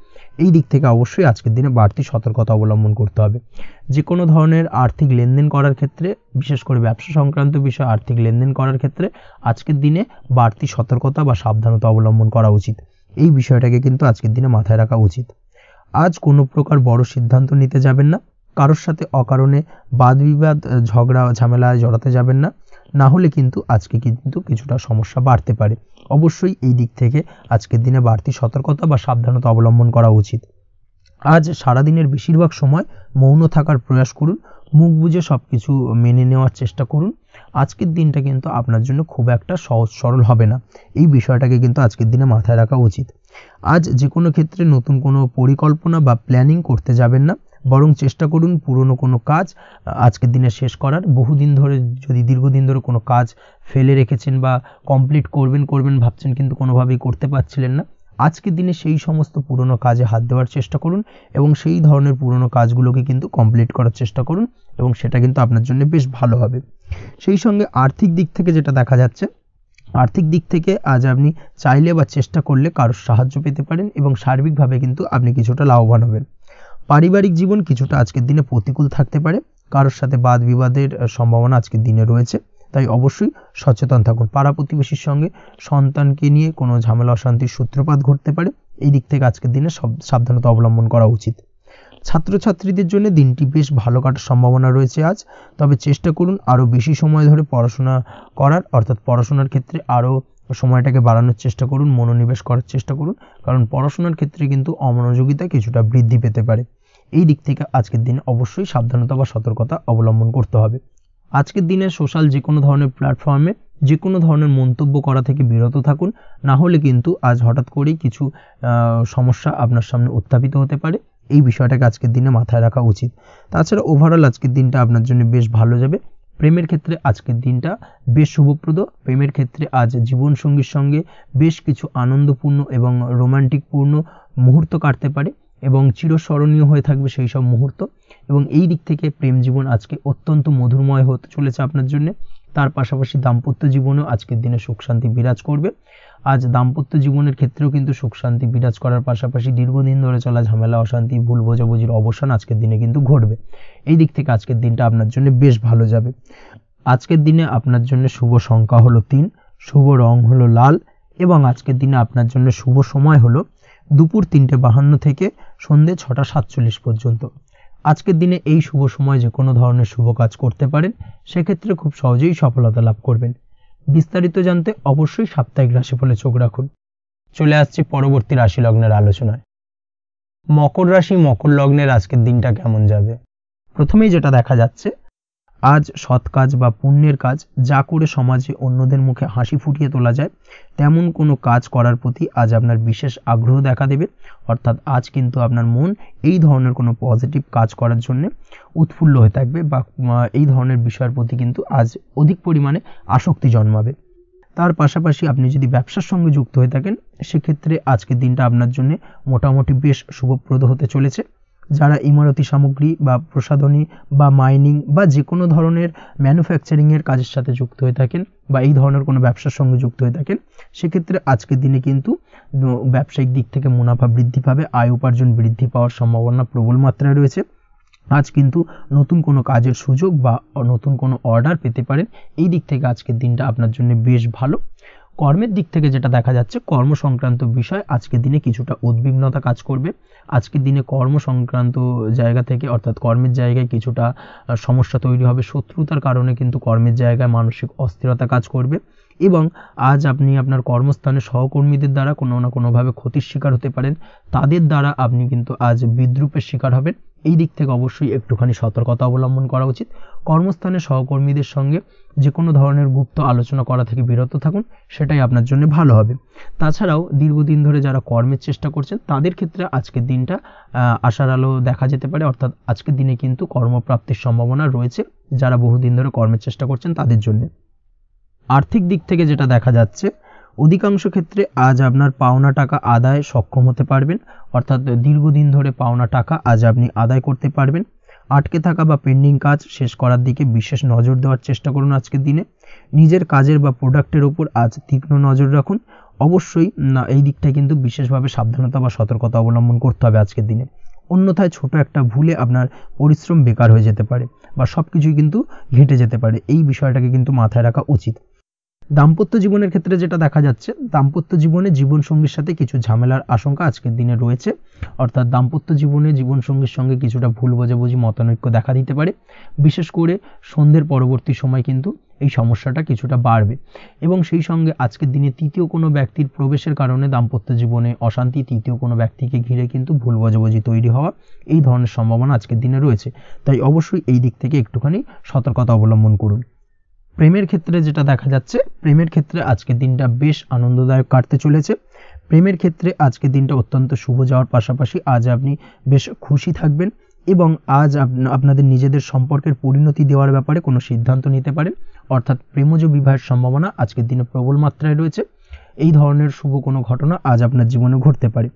এই দিক থেকে অবশ্যই আজকের দিনে বাড়তি সতর্কতা অবলম্বন করতে হবে। যে কোনো ধরনের আর্থিক লেনদেন করার ক্ষেত্রে, বিশেষ করে ব্যবসা সংক্রান্ত বিষয়ে আর্থিক লেনদেন করার ক্ষেত্রে আজকের দিনে বাড়তি সতর্কতা বা সাবধানতা অবলম্বন করা উচিত। এই বিষয়টাকে কিন্তু আজকের দিনে মাথায় রাখা উচিত। আজ কোনো প্রকার বড় সিদ্ধান্ত নিতে যাবেন না। কারোর সাথে অকারণে বাদ বিবাদ ঝগড়া ঝামেলায় জড়াতে যাবেন না, না হলে কিন্তু আজকে কিন্তু কিছুটা সমস্যা বাড়তে পারে। অবশ্যই এই দিক থেকে আজকের দিনে বাড়তি সতর্কতা বা সাবধানতা অবলম্বন করা উচিত। আজ সারাদিনের বেশিরভাগ সময় মৌন থাকার প্রয়াস করুন, মুখ বুজে সব কিছু মেনে নেওয়ার চেষ্টা করুন। আজকের দিনটা কিন্তু আপনার জন্য খুব একটা সহজ সরল হবে না, এই বিষয়টাকে কিন্তু আজকের দিনে মাথায় রাখা উচিত। আজ যে কোনো ক্ষেত্রে নতুন কোনো পরিকল্পনা বা প্ল্যানিং করতে যাবেন না, বরং চেষ্টা করুন পুরনো কোনো কাজ আজকের দিনে শেষ করার। বহুদিন ধরে যদি দীর্ঘদিন ধরে কোনো কাজ ফেলে রেখেছেন বা কমপ্লিট করবেন ভাবছেন কিন্তু কোনোভাবেই করতে পারছিলেন না, আজকের দিনে সেই সমস্ত পুরনো কাজে হাত দেওয়ার চেষ্টা করুন এবং সেই ধরনের পুরনো কাজগুলোকে কিন্তু কমপ্লিট করার চেষ্টা করুন এবং সেটা কিন্তু আপনার জন্য বেশ ভালো হবে। সেই সঙ্গে আর্থিক দিক থেকে যেটা দেখা যাচ্ছে, আর্থিক দিক থেকে আজ আপনি চাইলে বা চেষ্টা করলে কারোর সাহায্য পেতে পারেন এবং সার্বিকভাবে কিন্তু আপনি কিছুটা লাভবান হবেন। পারিবারিক জীবন কিছুটা আজকের দিনে প্রতিকূল থাকতে পারে, কারোর সাথে বাদ বিবাদের সম্ভাবনা আজকের দিনে রয়েছে, তাই অবশ্যই সচেতন থাকুন। পাড়া প্রতিবেশীর সঙ্গে সন্তানকে নিয়ে কোনো ঝামেলা অশান্তির সূত্রপাত ঘটতে পারে, এই দিক থেকে আজকের দিনে সাবধানতা অবলম্বন করা উচিত। ছাত্রছাত্রীদের জন্য দিনটি বেশ ভালো কাটার সম্ভাবনা রয়েছে আজ, তবে চেষ্টা করুন আরও বেশি সময় ধরে পড়াশোনা করার, অর্থাৎ পড়াশোনার ক্ষেত্রে আরও সময়টাকে বাড়ানোর চেষ্টা করুন, মনোনিবেশ করার চেষ্টা করুন, কারণ পড়াশোনার ক্ষেত্রে কিন্তু অমনোযোগিতা কিছুটা বৃদ্ধি পেতে পারে। এই দিক থেকে আজকের দিনে অবশ্যই সাবধানতা বা সতর্কতা অবলম্বন করতে হবে। আজকের দিনে সোশ্যাল যে কোনো ধরনের প্ল্যাটফর্মে যে কোনো ধরনের মন্তব্য করা থেকে বিরত থাকুন, না হলে কিন্তু আজ হঠাৎ করেই কিছু সমস্যা আপনার সামনে উত্থাপিত হতে পারে, এই বিষয়টাকে আজকের দিনে মাথায় রাখা উচিত। তাছাড়া ওভারঅল আজকের দিনটা আপনার জন্য বেশ ভালো যাবে। প্রেমের ক্ষেত্রে আজকের দিনটা বেশ শুভপ্রদ। প্রেমের ক্ষেত্রে আজ জীবনসঙ্গীর সঙ্গে বেশ কিছু আনন্দপূর্ণ এবং রোমান্টিকপূর্ণ মুহূর্ত কাটতে পারে এবং চিরস্মরণীয় হয়ে থাকবে সেই সব মুহূর্ত, এবং এই দিক থেকে প্রেম জীবন আজকে অত্যন্ত মধুরময় হতে চলেছে আপনার জন্য। তার পাশাপাশি দাম্পত্য জীবনেও আজকের দিনে সুখ শান্তি বিরাজ করবে। আজ দাম্পত্য জীবনের ক্ষেত্রেও কিন্তু সুখ শান্তি বিরাজ করার পাশাপাশি দীর্ঘদিন ধরে চলা ঝামেলা অশান্তি ভুল বোঝাবুঝির অবসান আজকের দিনে কিন্তু ঘটবে। এই দিক থেকে আজকের দিনটা আপনার জন্য বেশ ভালো যাবে। আজকের দিনে আপনার জন্য শুভ সংখ্যা হলো 3, শুভ রং হলো লাল, এবং আজকের দিনে আপনার জন্য শুভ সময় হলো দুপুর 3:52 থেকে সন্ধ্যে 6:47 পর্যন্ত। আজকের দিনে এই শুভ সময় যে কোনো ধরনের শুভ কাজ করতে পারেন, সেক্ষেত্রে খুব সহজেই সফলতা লাভ করবেন। বিস্তারিত জানতে অবশ্যই সাপ্তাহিক রাশিফলে চোখ রাখুন। চলে আসছি পরবর্তী রাশি লগ্নের আলোচনায়। মকর রাশি মকর লগ্নের আজকের দিনটা কেমন যাবে? প্রথমেই যেটা দেখা যাচ্ছে, আজ সৎ কাজ বা পুণ্যের কাজ যা করে সমাজে অন্যদের মুখে হাসি ফুটিয়ে তোলা যায়, তেমন কোনো কাজ করার প্রতি আজ আপনার বিশেষ আগ্রহ দেখা দেবে। অর্থাৎ আজ কিন্তু আপনার মন এই ধরনের কোনো পজিটিভ কাজ করার জন্য উৎফুল্ল হয়ে থাকবে, বা এই ধরনের বিষয়ের প্রতি কিন্তু আজ অধিক পরিমাণে আসক্তি জন্মাবে। তার পাশাপাশি আপনি যদি ব্যবসার সঙ্গে যুক্ত হয়ে থাকেন, সেক্ষেত্রে আজকের দিনটা আপনার জন্য মোটামুটি বেশ শুভপ্রদ হতে চলেছে। যারা ইমারতি সামগ্রী বা প্রসাধনী বা মাইনিং বা যে কোনো ধরনের ম্যানুফ্যাকচারিংয়ের কাজের সাথে যুক্ত হয়ে থাকেন বা এই ধরনের কোনো ব্যবসার সঙ্গে যুক্ত হয়ে থাকেন, সেক্ষেত্রে আজকের দিনে কিন্তু ব্যবসায়িক দিক থেকে মুনাফা বৃদ্ধি পাবে, আয় উপার্জন বৃদ্ধি পাওয়ার সম্ভাবনা প্রবল মাত্রায় রয়েছে। আজ কিন্তু নতুন কোনো কাজের সুযোগ বা নতুন কোনো অর্ডার পেতে পারেন, এই দিক থেকে আজকের দিনটা আপনার জন্য বেশ ভালো। কর্মের দিক থেকে যেটা দেখা যাচ্ছে, কর্ম সংক্রান্ত বিষয় আজকের দিনে কিছুটা উদ্বিগ্নতা কাজ করবে। আজকের দিনে কর্ম সংক্রান্ত জায়গা থেকে, অর্থাৎ কর্মের জায়গায় কিছুটা সমস্যা তৈরি হবে। শত্রুতার কারণে কিন্তু কর্মের জায়গায় মানসিক অস্থিরতা কাজ করবে, এবং আজ আপনি আপনার কর্মস্থানে সহকর্মীদের দ্বারা কোনো না কোনোভাবে ক্ষতির শিকার হতে পারেন। তাদের দ্বারা আপনি কিন্তু আজ বিদ্রূপের শিকার হবেন। এই দিক থেকে অবশ্যই একটুখানি সতর্কতা অবলম্বন করা উচিত। কর্মস্থানে সহকর্মীদের সঙ্গে যে কোনো ধরনের গুপ্ত আলোচনা করা থেকে বিরত থাকুন, সেটাই আপনার জন্য ভালো হবে। তাছাড়াও দীর্ঘদিন ধরে যারা কর্মের চেষ্টা করছেন, তাদের ক্ষেত্রে আজকের দিনটা আশার আলো দেখা যেতে পারে। অর্থাৎ আজকের দিনে কিন্তু কর্মপ্রাপ্তির সম্ভাবনা রয়েছে যারা বহুদিন ধরে কর্মের চেষ্টা করছেন তাদের জন্য। আর্থিক দিক থেকে যেটা দেখা যাচ্ছে, অধিকাংশ ক্ষেত্রে আজ আপনার পাওনা টাকা আদায় সক্ষম হতে পারবেন। অর্থাৎ দীর্ঘদিন ধরে পাওনা টাকা আজ আপনি আদায় করতে পারবেন। আটকে থাকা বা পেন্ডিং কাজ শেষ করার দিকে বিশেষ নজর দেওয়ার চেষ্টা করুন আজকের দিনে। নিজের কাজের বা প্রোডাক্টের উপর আজ তীক্ষ্ণ নজর রাখুন। অবশ্যই এই দিকটা কিন্তু বিশেষভাবে সাবধানতা বা সতর্কতা অবলম্বন করতে হবে আজকের দিনে, অন্যথায় ছোট একটা ভুলে আপনার পরিশ্রম বেকার হয়ে যেতে পারে বা সব কিছুই কিন্তু ঘেটে যেতে পারে। এই বিষয়টাকে কিন্তু মাথায় রাখা উচিত। দাম্পত্য জীবনের ক্ষেত্রে যেটা দেখা যাচ্ছে, দাম্পত্য জীবনে জীবনসঙ্গীর সাথে কিছু ঝামেলার আশঙ্কা আজকের দিনে রয়েছে। অর্থাৎ দাম্পত্য জীবনে জীবনসঙ্গীর সঙ্গে কিছুটা ভুল বোঝাবুঝি মতানৈক্য দেখা দিতে পারে। বিশেষ করে সন্ধ্যের পরবর্তী সময় কিন্তু এই সমস্যাটা কিছুটা বাড়বে, এবং সেই সঙ্গে আজকের দিনে তৃতীয় কোনো ব্যক্তির প্রবেশের কারণে দাম্পত্য জীবনে অশান্তি, তৃতীয় কোনো ব্যক্তিকে ঘিরে কিন্তু ভুল বোঝাবুঝি তৈরি হওয়া, এই ধরনের সম্ভাবনা আজকের দিনে রয়েছে। তাই অবশ্যই এই দিক থেকে একটুখানি সতর্কতা অবলম্বন করুন। প্রেমের ক্ষেত্রে যেটা দেখা যাচ্ছে, প্রেমের ক্ষেত্রে আজকের দিনটা বেশ আনন্দদায়ক কাটতে চলেছে। প্রেমের ক্ষেত্রে আজকের দিনটা অত্যন্ত শুভ যাওয়ার পাশাপাশি আজ আপনি বেশ খুশি থাকবেন, এবং আজ আপনাদের নিজেদের সম্পর্কের পরিণতি দেওয়ার ব্যাপারে কোনো সিদ্ধান্ত নিতে পারেন। অর্থাৎ প্রেমজ বিবাহের সম্ভাবনা আজকের দিনে প্রবল মাত্রায় রয়েছে। এই ধরনের শুভ কোনো ঘটনা আজ আপনার জীবনে ঘটতে পারে।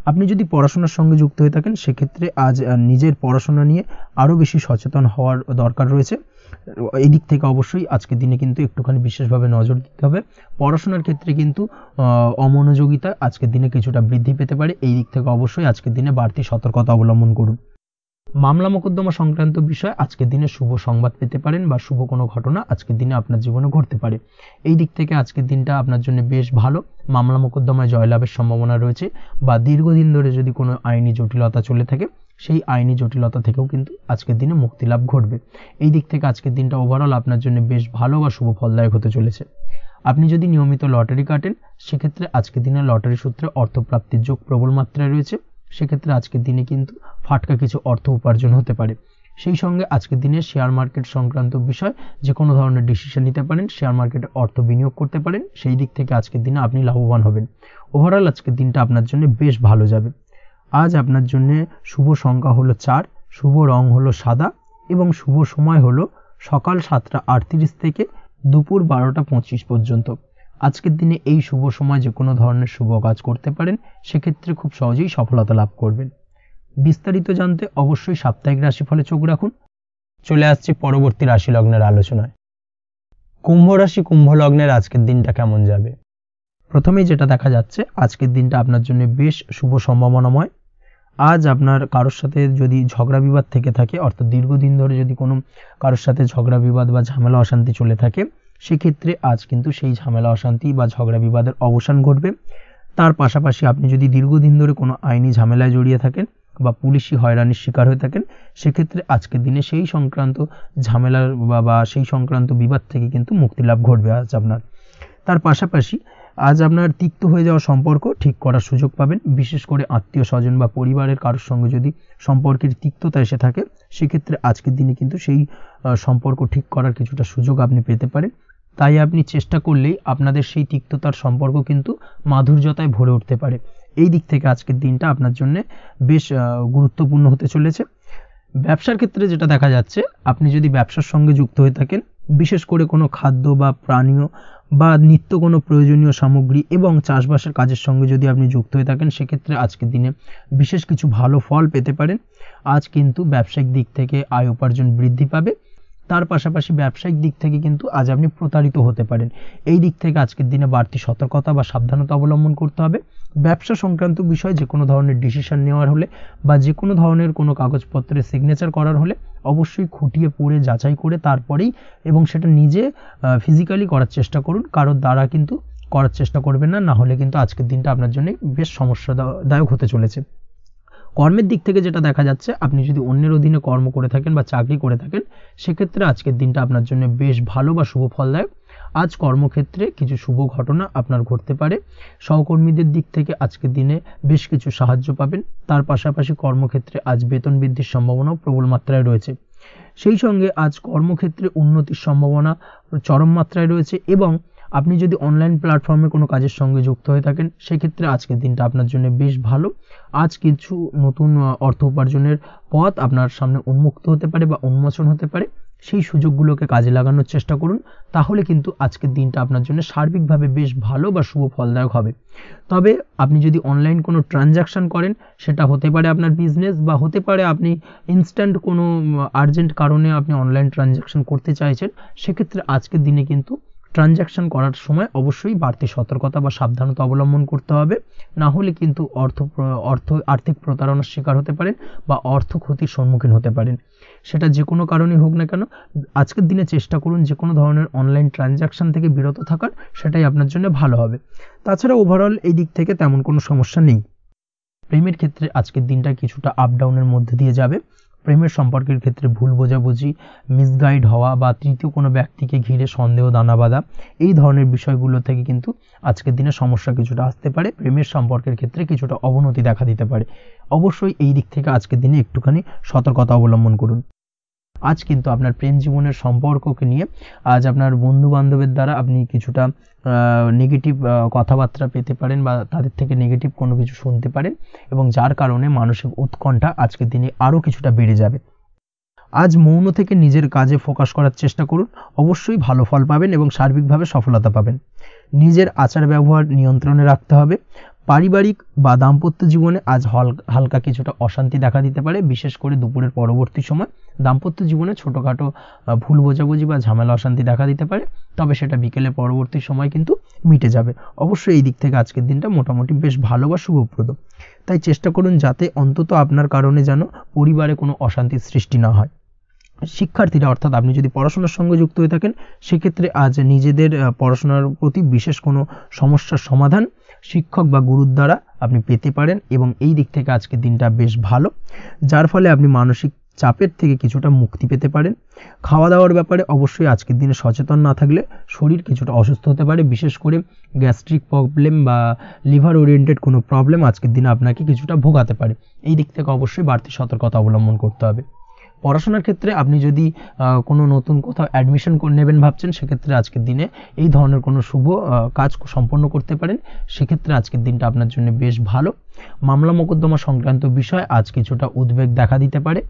আপনি যদি পড়াশোনার সঙ্গে যুক্ত হয়ে থাকেন সেক্ষেত্রে আজ নিজের পড়াশোনা নিয়ে আরও বেশি সচেতন হওয়ার দরকার রয়েছে। এই দিক থেকে অবশ্যই আজকের দিনে কিন্তু একটুখানি বিশেষভাবে নজর দিতে হবে। পড়াশোনার ক্ষেত্রে কিন্তু অমনোযোগিতা আজকের দিনে কিছুটা বৃদ্ধি পেতে পারে। এই দিক থেকে অবশ্যই আজকের দিনে বাড়তি সতর্কতা অবলম্বন করুন। মামলা মোকদ্দমা সংক্রান্ত বিষয়ে আজকের দিনে শুভ সংবাদ পেতে পারেন বা শুভ কোনো ঘটনা আজকের দিনে আপনার জীবনে ঘটতে পারে। এই দিক থেকে আজকের দিনটা আপনার জন্য বেশ ভালো। মামলা মোকদ্দমায় জয়লাভের সম্ভাবনা রয়েছে বা দীর্ঘদিন ধরে যদি কোনো আইনি জটিলতা চলে থাকে সেই আইনি জটিলতা থেকেও কিন্তু আজকের দিনে মুক্তিলাভ ঘটবে। এই দিক থেকে আজকের দিনটা ওভারঅল আপনার জন্য বেশ ভালো বা শুভ ফলদায়ক হতে চলেছে। আপনি যদি নিয়মিত লটারি কাটেন সেক্ষেত্রে আজকের দিনে লটারি সূত্রে অর্থপ্রাপ্তির যোগ প্রবল মাত্রায় রয়েছে। সেক্ষেত্রে আজকের দিনে কিন্তু ফাটকা কিছু অর্থ উপার্জন হতে পারে। সেই সঙ্গে আজকের দিনে শেয়ার মার্কেট সংক্রান্ত বিষয় যে কোনো ধরনের ডিসিশন নিতে পারেন, শেয়ার মার্কেটে অর্থ বিনিয়োগ করতে পারেন। সেই দিক থেকে আজকের দিনে আপনি লাভবান হবেন। ওভারঅল আজকের দিনটা আপনার জন্য বেশ ভালো যাবে। আজ আপনার জন্য শুভ সংখ্যা হলো 4, শুভ রং হলো সাদা এবং শুভ সময় হলো সকাল 7টা 38 থেকে দুপুর 12টা 25 পর্যন্ত। আজকের দিনে এই শুভ সময় যে কোনো ধরনের শুভ কাজ করতে পারেন, সেক্ষেত্রে খুব সহজেই সফলতা লাভ করবেন। বিস্তারিত জানতে অবশ্যই সাপ্তাহিক রাশিফলে চোখ রাখুন। চলে আসছি পরবর্তী রাশি লগ্নের আলোচনায়। কুম্ভ রাশি কুম্ভ লগ্নের আজকের দিনটা কেমন যাবে? প্রথমেই যেটা দেখা যাচ্ছে আজকের দিনটা আপনার জন্য বেশ শুভ সম্ভাবনাময়। আজ আপনার কারোর সাথে যদি ঝগড়া বিবাদ থেকে থাকে, অর্থাৎ দীর্ঘদিন ধরে যদি কোনো কারোর সাথে ঝগড়া বিবাদ বা ঝামেলা অশান্তি চলে থাকে, সেক্ষেত্রে আজ কিন্তু সেই ঝামেলা অশান্তি বা ঝগড়া বিবাদের অবসান ঘটবে। তার পাশাপাশি আপনি যদি দীর্ঘদিন ধরে কোনো আইনি ঝামেলায় জড়িয়ে থাকেন বা পুলিশি হয়রানির শিকার হয়ে থাকেন, সেক্ষেত্রে আজকের দিনে সেই সংক্রান্ত ঝামেলার বা সেই সংক্রান্ত বিবাদ থেকে কিন্তু মুক্তিলাভ ঘটবে আজ আপনার। তার পাশাপাশি আজ আপনার তিক্ত হয়ে যাওয়া সম্পর্ক ঠিক করার সুযোগ পাবেন। বিশেষ করে আত্মীয় স্বজন বা পরিবারের কারোর সঙ্গে যদি সম্পর্কের তিক্ততা এসে থাকে, সেক্ষেত্রে আজকের দিনে কিন্তু সেই সম্পর্ক ঠিক করার কিছুটা সুযোগ আপনি পেতে পারেন। তাই আপনি চেষ্টা করলেই আপনাদের সেই তিক্ততার সম্পর্ক কিন্তু মাধুর্যতায় ভরে উঠতে পারে। এই দিক থেকে আজকের দিনটা আপনার জন্য বেশ গুরুত্বপূর্ণ হতে চলেছে। ব্যবসার ক্ষেত্রে যেটা দেখা যাচ্ছে, আপনি যদি ব্যবসার সঙ্গে যুক্ত হয়ে থাকেন, বিশেষ করে কোনো খাদ্য বা পানীয় বা নিত্য কোনো প্রয়োজনীয় সামগ্রী এবং চাষবাসের কাজের সঙ্গে যদি আপনি যুক্ত হয়ে থাকেন, সেক্ষেত্রে আজকের দিনে বিশেষ কিছু ভালো ফল পেতে পারেন। আজ কিন্তু ব্যবসায়িক দিক থেকে আয় উপার্জন বৃদ্ধি পাবে। তার পাশাপাশি ব্যবসায়িক দিক থেকে কিন্তু আজ আপনি প্রতারিত হতে পারেন। এই দিক থেকে আজকের দিনে বাড়তি সতর্কতা বা সাবধানতা অবলম্বন করতে হবে। ব্যবসা সংক্রান্ত বিষয়ে যে কোনো ধরনের ডিসিশন নেওয়ার হলে বা যে কোনো ধরনের কোনো কাগজপত্রে সিগনেচার করার হলে অবশ্যই খুঁটিয়ে পড়ে যাচাই করে তারপরেই এবং সেটা নিজে ফিজিক্যালি করার চেষ্টা করুন। কারোর দ্বারা কিন্তু করার চেষ্টা করবেন না, না হলে কিন্তু আজকের দিনটা আপনার জন্য বেশ সমস্যাদায়ক হতে চলেছে। কর্মের দিক থেকে যেটা দেখা যাচ্ছে, আপনি যদি অন্যের অধীনে কর্ম করে থাকেন বা চাকরি করে থাকেন, সেক্ষেত্রে আজকের দিনটা আপনার জন্য বেশ ভালো বা শুভ ফলদায়ক। আজ কর্মক্ষেত্রে কিছু শুভ ঘটনা আপনার ঘটতে পারে। সহকর্মীদের দিক থেকে আজকের দিনে বেশ কিছু সাহায্য পাবেন। তার পাশাপাশি কর্মক্ষেত্রে আজ বেতন বৃদ্ধির সম্ভাবনাও প্রবল মাত্রায় রয়েছে। সেই সঙ্গে আজ কর্মক্ষেত্রে উন্নতির সম্ভাবনা চরম মাত্রায় রয়েছে এবং আপনি যদি অনলাইন প্ল্যাটফর্মে কোনো কাজের সঙ্গে যুক্ত হয়ে থাকেন, সেক্ষেত্রে আজকের দিনটা আপনার জন্য বেশ ভালো। আজ কিছু নতুন অর্থ উপার্জনের পথ আপনার সামনে উন্মুক্ত হতে পারে বা উন্মোচন হতে পারে। সেই সুযোগগুলোকে কাজে লাগানোর চেষ্টা করুন, তাহলে কিন্তু আজকের দিনটা আপনার জন্য সার্বিকভাবে বেশ ভালো বা শুভ ফলদায়ক হবে। তবে আপনি যদি অনলাইন কোনো ট্রানজাকশন করেন, সেটা হতে পারে আপনার বিজনেস বা হতে পারে আপনি ইনস্ট্যান্ট কোনো আর্জেন্ট কারণে আপনি অনলাইন ট্রানজাকশন করতে চাইছেন, সেক্ষেত্রে আজকের দিনে কিন্তু ট্রানজাকশন করার সময় অবশ্যই বাড়তি সতর্কতা বা সাবধানতা অবলম্বন করতে হবে। না হলে কিন্তু আর্থিক প্রতারণার শিকার হতে পারেন বা অর্থ ক্ষতির সম্মুখীন হতে পারেন। সেটা যে কোনো কারণেই হোক না কেন, আজকের দিনে চেষ্টা করুন যে কোনো ধরনের অনলাইন ট্রানজাকশন থেকে বিরত থাকার, সেটাই আপনার জন্য ভালো হবে। তাছাড়া ওভারঅল এই দিক থেকে তেমন কোনো সমস্যা নেই। প্রেমের ক্ষেত্রে আজকের দিনটা কিছুটা আপ ডাউনের মধ্যে দিয়ে যাবে। প্রেমের সম্পর্কের ক্ষেত্রে ভুল বোঝাবুঝি, মিসগাইড হওয়া বা তৃতীয় কোনো ব্যক্তিকে ঘিরে সন্দেহ দানা বাঁধা, এই ধরনের বিষয়গুলো থেকে কিন্তু আজকের দিনে সমস্যা কিছুটা আসতে পারে। প্রেমের সম্পর্কের ক্ষেত্রে কিছুটা অবনতি দেখা দিতে পারে। অবশ্যই এই দিক থেকে আজকের দিনে একটুখানি সতর্কতা অবলম্বন করুন। আজ কিন্তু আপনার প্রেম জীবনের সম্পর্ককে নিয়ে আজ আপনার বন্ধু বান্ধবের দ্বারা আপনি কিছুটা নেগেটিভ কথাবার্তা পেতে পারেন বা তাদের থেকে নেগেটিভ কোনো কিছু শুনতে পারেন এবং যার কারণে মানসিক উৎকণ্ঠা আজকের দিনে আরও কিছুটা বেড়ে যাবে। আজ মৌন থেকে নিজের কাজে ফোকাস করার চেষ্টা করুন, অবশ্যই ভালো ফল পাবেন এবং সার্বিকভাবে সফলতা পাবেন। নিজের আচার ব্যবহার নিয়ন্ত্রণে রাখতে হবে। পারিবারিক বা দাম্পত্য জীবনে আজ হালকা কিছুটা অশান্তি দেখা দিতে পারে, বিশেষ করে দুপুরের পরবর্তী সময় দাম্পত্য জীবনে ছোটোখাটো ভুল বোঝাবুঝি বা ঝামেলা অশান্তি দেখা দিতে পারে, তবে সেটা বিকেলের পরবর্তী সময় কিন্তু মিটে যাবে। অবশ্যই এই দিক থেকে আজকের দিনটা মোটামুটি বেশ ভালো বা শুভপ্রদ। তাই চেষ্টা করুন যাতে অন্তত আপনার কারণে যেন পরিবারে কোনো অশান্তির সৃষ্টি না হয়। শিক্ষার্থীরা, অর্থাৎ আপনি যদি পড়াশোনার সঙ্গে যুক্ত হয়ে থাকেন, সেক্ষেত্রে আজ নিজেদের পড়াশোনার প্রতি বিশেষ কোনো সমস্যার সমাধান শিক্ষক বা গুরুর দ্বারা আপনি পেতে পারেন, এবং এই দিক থেকে আজকের দিনটা বেশ ভালো, যার ফলে আপনি মানসিক চাপের থেকে কিছুটা মুক্তি পেতে পারেন। খাওয়া দাওয়ার ব্যাপারে অবশ্যই আজকের দিনে সচেতন না থাকলে শরীর কিছুটা অসুস্থ হতে পারে, বিশেষ করে গ্যাস্ট্রিক প্রবলেম বা লিভার ওরিয়েন্টেড কোনো প্রবলেম আজকের দিনে আপনাকে কিছুটা ভোগাতে পারে। এই দিক থেকে অবশ্যই বাড়তি সতর্কতা অবলম্বন করতে হবে। পড়াশোনার ক্ষেত্রে আপনি যদি কোনো নতুন কোথাও অ্যাডমিশন নেবেন ভাবছেন, সেক্ষেত্রে আজকের দিনে এই ধরনের কোনো শুভ কাজ সম্পন্ন করতে পারেন, সেক্ষেত্রে আজকের দিনটা আপনার জন্য বেশ ভালো। মামলা মোকদ্দমা সংক্রান্ত বিষয় আজ কিছুটা উদ্বেগ দেখা দিতে পারে,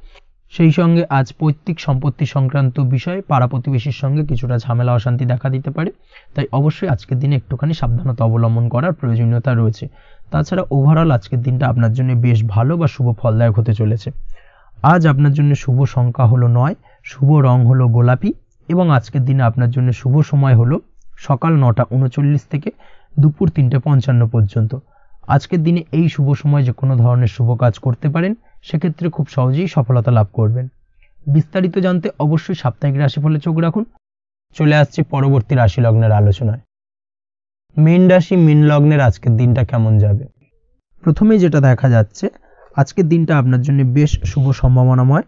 সেই সঙ্গে আজ পৈতৃক সম্পত্তি সংক্রান্ত বিষয়ে পাড়া প্রতিবেশীর সঙ্গে কিছুটা ঝামেলা অশান্তি দেখা দিতে পারে, তাই অবশ্যই আজকের দিনে একটুখানি সাবধানতা অবলম্বন করার প্রয়োজনীয়তা রয়েছে। তাছাড়া ওভারঅল আজকের দিনটা আপনার জন্য বেশ ভালো বা শুভ ফলদায়ক হতে চলেছে। আজ আপনার জন্য শুভ সংখ্যা হলো 9, শুভ রং হলো গোলাপি, এবং আজকের দিনে আপনার জন্য শুভ সময় হলো সকাল 9:39 থেকে দুপুর 3:55 পর্যন্ত। আজকের দিনে এই শুভ সময় যে কোনো ধরনের শুভ কাজ করতে পারেন, সেক্ষেত্রে খুব সহজেই সফলতা লাভ করবেন। বিস্তারিত জানতে অবশ্যই সাপ্তাহিক রাশিফলে চোখ রাখুন। চলে আসছে পরবর্তী রাশি লগ্নের আলোচনায়। মীন রাশি, মীন লগ্নের আজকের দিনটা কেমন যাবে? প্রথমেই যেটা দেখা যাচ্ছে, আজকের দিনটা আপনার জন্য বেশ শুভ সম্ভাবনাময়।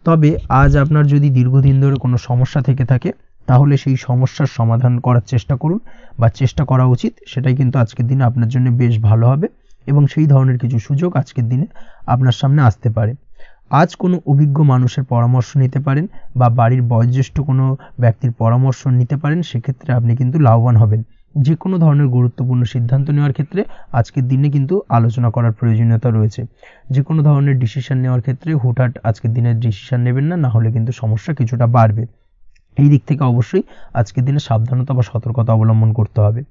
তবে আজ আপনার যদি দীর্ঘদিন ধরে কোনো সমস্যা থেকে থাকে, তাহলে সেই সমস্যার সমাধান করার চেষ্টা করুন, বা চেষ্টা করা উচিত। সেটাই কিন্তু আজকের দিনে আপনার জন্য বেশ ভালো হবে, এবং সেই ধরনের কিছু সুযোগ আজকের দিনে আপনার সামনে আসতে পারে। আজ কোনো অভিজ্ঞ মানুষের পরামর্শ নিতে পারেন, বা বাড়ির বয়োজ্যেষ্ঠ কোনো ব্যক্তির পরামর্শ নিতে পারেন, সেক্ষেত্রে আপনি কিন্তু লাভবান হবেন। যে কোনো ধরনের গুরুত্বপূর্ণ সিদ্ধান্ত নেওয়ার ক্ষেত্রে আজকের দিনে কিন্তু আলোচনা করার প্রয়োজনীয়তা রয়েছে। যে কোনো ধরনের ডিসিশন নেওয়ার ক্ষেত্রে হুটহাট আজকের দিনে ডিসিশন নেবেন না, না হলে কিন্তু সমস্যা কিছুটা বাড়বে। এই দিক থেকে অবশ্যই আজকের দিনে সাবধানতা বা সতর্কতা অবলম্বন করতে হবে।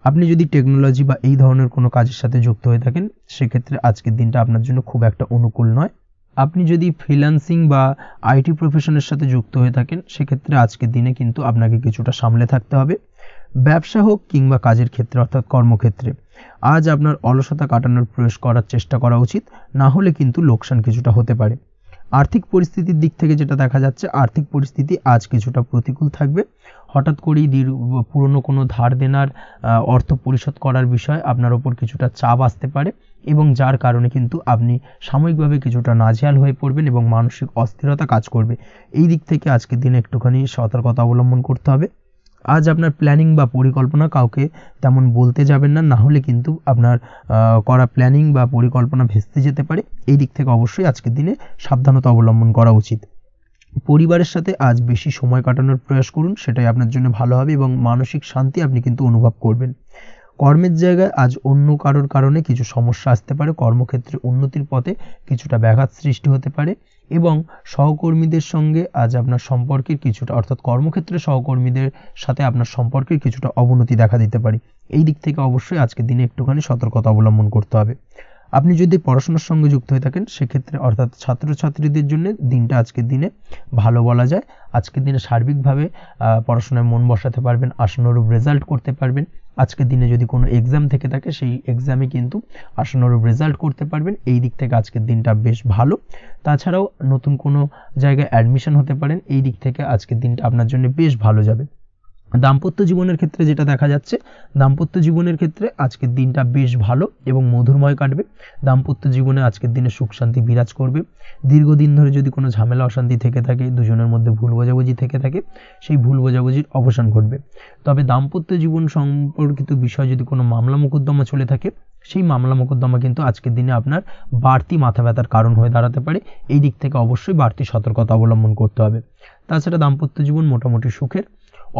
আপনি যদি টেকনোলজি বা এই ধরনের কোনো কাজের সাথে যুক্ত হয়ে থাকেন, সেক্ষেত্রে আজকের দিনটা আপনার জন্য খুব একটা অনুকূল নয়। আপনি যদি ফ্রিল্যান্সিং বা আইটি প্রফেশনের সাথে যুক্ত হয়ে থাকেন, সেক্ষেত্রে আজকের দিনে কিন্তু আপনাকে কিছুটা সামলে থাকতে হবে। ব্যবসা হোক কিংবা কাজের ক্ষেত্রে, অর্থাৎ কর্মক্ষেত্রে, আজ আপনার অলসতা কাটানোর প্রয়াস করার চেষ্টা করা উচিত, না হলে কিন্তু লোকসান কিছুটা হতে পারে। আর্থিক পরিস্থিতির দিক থেকে যেটা দেখা যাচ্ছে, আর্থিক পরিস্থিতি আজ কিছুটা প্রতিকূল থাকবে। হঠাৎ করেই পুরনো কোনো ধার দেনার অর্থ পরিশোধ করার বিষয় আপনার ওপর কিছুটা চাপ আসতে পারে, এবং যার কারণে কিন্তু আপনি সাময়িকভাবে কিছুটা নাজেহাল হয়ে পড়বেন এবং মানসিক অস্থিরতা কাজ করবে। এই দিক থেকে আজকের দিনে একটুখানি সতর্কতা অবলম্বন করতে হবে। আজ আপনার প্ল্যানিং বা পরিকল্পনা কাউকে তেমন বলতে যাবেন না, না হলে কিন্তু আপনার করা প্ল্যানিং বা পরিকল্পনা ভেস্তে যেতে পারে। এই দিক থেকে অবশ্যই আজকের দিনে সাবধানতা অবলম্বন করা উচিত। পরিবারের সাথে আজ বেশি সময় কাটানোর প্রয়াস করুন, সেটাই আপনার জন্য ভালো হবে, এবং মানসিক শান্তি আপনি কিন্তু অনুভব করবেন। কর্মের জায়গায় আজ অন্য কারোর কারণে কিছু সমস্যা আসতে পারে, কর্মক্ষেত্রে উন্নতির পথে কিছুটা ব্যাঘাত সৃষ্টি হতে পারে, এবং সহকর্মীদের সঙ্গে আজ আপনার সম্পর্কের কিছুটা, অর্থাৎ কর্মক্ষেত্রে সহকর্মীদের সাথে আপনার সম্পর্কের কিছুটা অবনতি দেখা দিতে পারে। এই দিক থেকে অবশ্যই আজকের দিনে একটুখানি সতর্কতা অবলম্বন করতে হবে। আপনি যদি পড়াশোনার সঙ্গে যুক্ত হয়ে থাকেন, সেক্ষেত্রে অর্থাৎ ছাত্রছাত্রীদের জন্য দিনটা আজকের দিনে ভালো বলা যায়। আজকের দিনে সার্বিকভাবে পড়াশোনায় মন বসাতে পারবেন, আশানুরূপ রেজাল্ট করতে পারবেন। আজকের দিনে যদি কোনো এক্সাম থেকে থাকে, সেই এক্সামে কিন্তু আশানুরূপ রেজাল্ট করতে পারবেন। এই দিক থেকে আজকের দিনটা বেশ ভালো। তাছাড়াও নতুন কোনো জায়গায় অ্যাডমিশন হতে পারেন, এই দিক থেকে আজকের দিনটা আপনার জন্য বেশ ভালো যাবে। দাম্পত্য জীবনের ক্ষেত্রে যেটা দেখা যাচ্ছে, দাম্পত্য জীবনের ক্ষেত্রে আজকের দিনটা বেশ ভালো এবং মধুরময় কাটবে। দাম্পত্য জীবনে আজকের দিনে সুখ শান্তি বিরাজ করবে। দীর্ঘদিন ধরে যদি কোনো ঝামেলা অশান্তি থেকে থাকে, দুজনের মধ্যে ভুল বোঝাবুঝি থেকে থাকে, সেই ভুল বোঝাবুঝির অবসান ঘটবে। তবে দাম্পত্য জীবন সম্পর্কিত বিষয় যদি কোনো মামলা মোকদ্দমা চলে থাকে, সেই মামলা মোকদ্দমা কিন্তু আজকের দিনে আপনার বাড়তি মাথা ব্যথার কারণ হয়ে দাঁড়াতে পারে। এই দিক থেকে অবশ্যই বাড়তি সতর্কতা অবলম্বন করতে হবে। তাছাড়া দাম্পত্য জীবন মোটামুটি সুখের।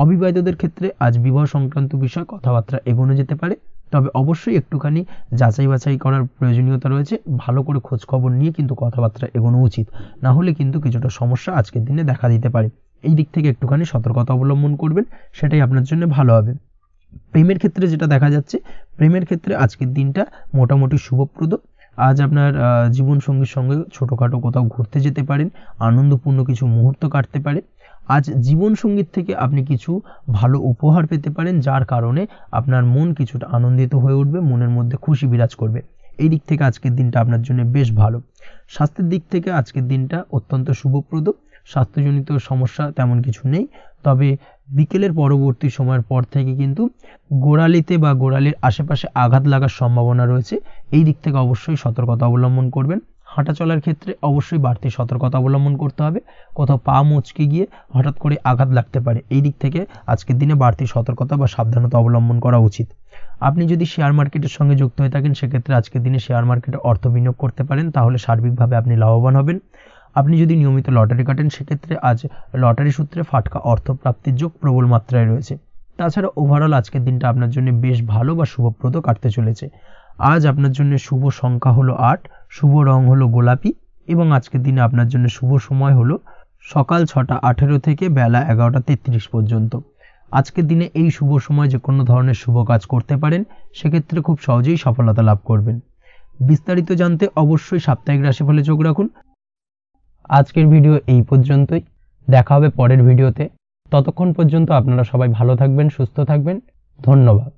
অবিবাহিতদের ক্ষেত্রে আজ বিবাহ সংক্রান্ত বিষয় কথাবার্তা এগোনো যেতে পারে, তবে অবশ্যই একটুখানি যাচাই বাছাই করার প্রয়োজনীয়তা রয়েছে। ভালো করে খোঁজ খবর নিয়ে কিন্তু কথাবার্তা এগোনো উচিত, না হলে কিন্তু কিছুটা সমস্যা আজকের দিনে দেখা দিতে পারে। এই দিক থেকে একটুখানি সতর্কতা অবলম্বন করবেন, সেটাই আপনার জন্য ভালো হবে। প্রেমের ক্ষেত্রে যেটা দেখা যাচ্ছে, প্রেমের ক্ষেত্রে আজকের দিনটা মোটামুটি শুভপ্রদ। আজ আপনার জীবনসঙ্গীর সঙ্গে ছোটোখাটো কোথাও ঘুরতে যেতে পারেন, আনন্দপূর্ণ কিছু মুহূর্ত কাটতে পারে। আজ জীবনসঙ্গীর থেকে আপনি কিছু ভালো উপহার পেতে পারেন, যার কারণে আপনার মন কিছুটা আনন্দিত হয়ে উঠবে, মনের মধ্যে খুশি বিরাজ করবে। এই দিক থেকে আজকের দিনটা আপনার জন্য বেশ ভালো। স্বাস্থ্যের দিক থেকে আজকের দিনটা অত্যন্ত শুভপ্রদ। স্বাস্থ্যজনিত সমস্যা তেমন কিছু নেই, তবে বিকেলের পরবর্তী সময়ের পর থেকে কিন্তু গোড়ালিতে বা গোড়ালির আশেপাশে আঘাত লাগার সম্ভাবনা রয়েছে। এই দিক থেকে অবশ্যই সতর্কতা অবলম্বন করবেন। হাঁটা চলার ক্ষেত্রে অবশ্যই বাড়তি সতর্কতা অবলম্বন করতে হবে, কোথাও পা মুচকে গিয়ে হঠাৎ করে আঘাত লাগতে পারে। এই দিক থেকে আজকের দিনে বাড়তি সতর্কতা বা সাবধানতা অবলম্বন করা উচিত। আপনি যদি শেয়ার মার্কেটের সঙ্গে যুক্ত হয়ে থাকেন, সেক্ষেত্রে আজকের দিনে শেয়ার মার্কেটে অর্থ বিনিয়োগ করতে পারেন, তাহলে সার্বিকভাবে আপনি লাভবান হবেন। আপনি যদি নিয়মিত লটারি কাটেন, সেক্ষেত্রে আজ লটারি সূত্রে ফাটকা অর্থপ্রাপ্তির যোগ প্রবল মাত্রায় রয়েছে। তাছাড়া ওভারঅল আজকের দিনটা আপনার জন্য বেশ ভালো বা শুভপ্রদ কাটতে চলেছে। আজ আপনার জন্য শুভ সংখ্যা হলো 8, শুভ রং হলো গোলাপি, এবং আজকের দিনে আপনার জন্য শুভ সময় হলো সকাল 6:18 থেকে বেলা 11:33 পর্যন্ত। আজকের দিনে এই শুভ সময় যে কোনো ধরনের শুভ কাজ করতে পারেন, সেক্ষেত্রে খুব সহজেই সফলতা লাভ করবেন। বিস্তারিত জানতে অবশ্যই সাপ্তাহিক রাশিফলে চোখ রাখুন। আজকের ভিডিও এই পর্যন্তই, দেখা হবে পরের ভিডিওতে। ততক্ষণ পর্যন্ত আপনারা সবাই ভালো থাকবেন, সুস্থ থাকবেন। ধন্যবাদ।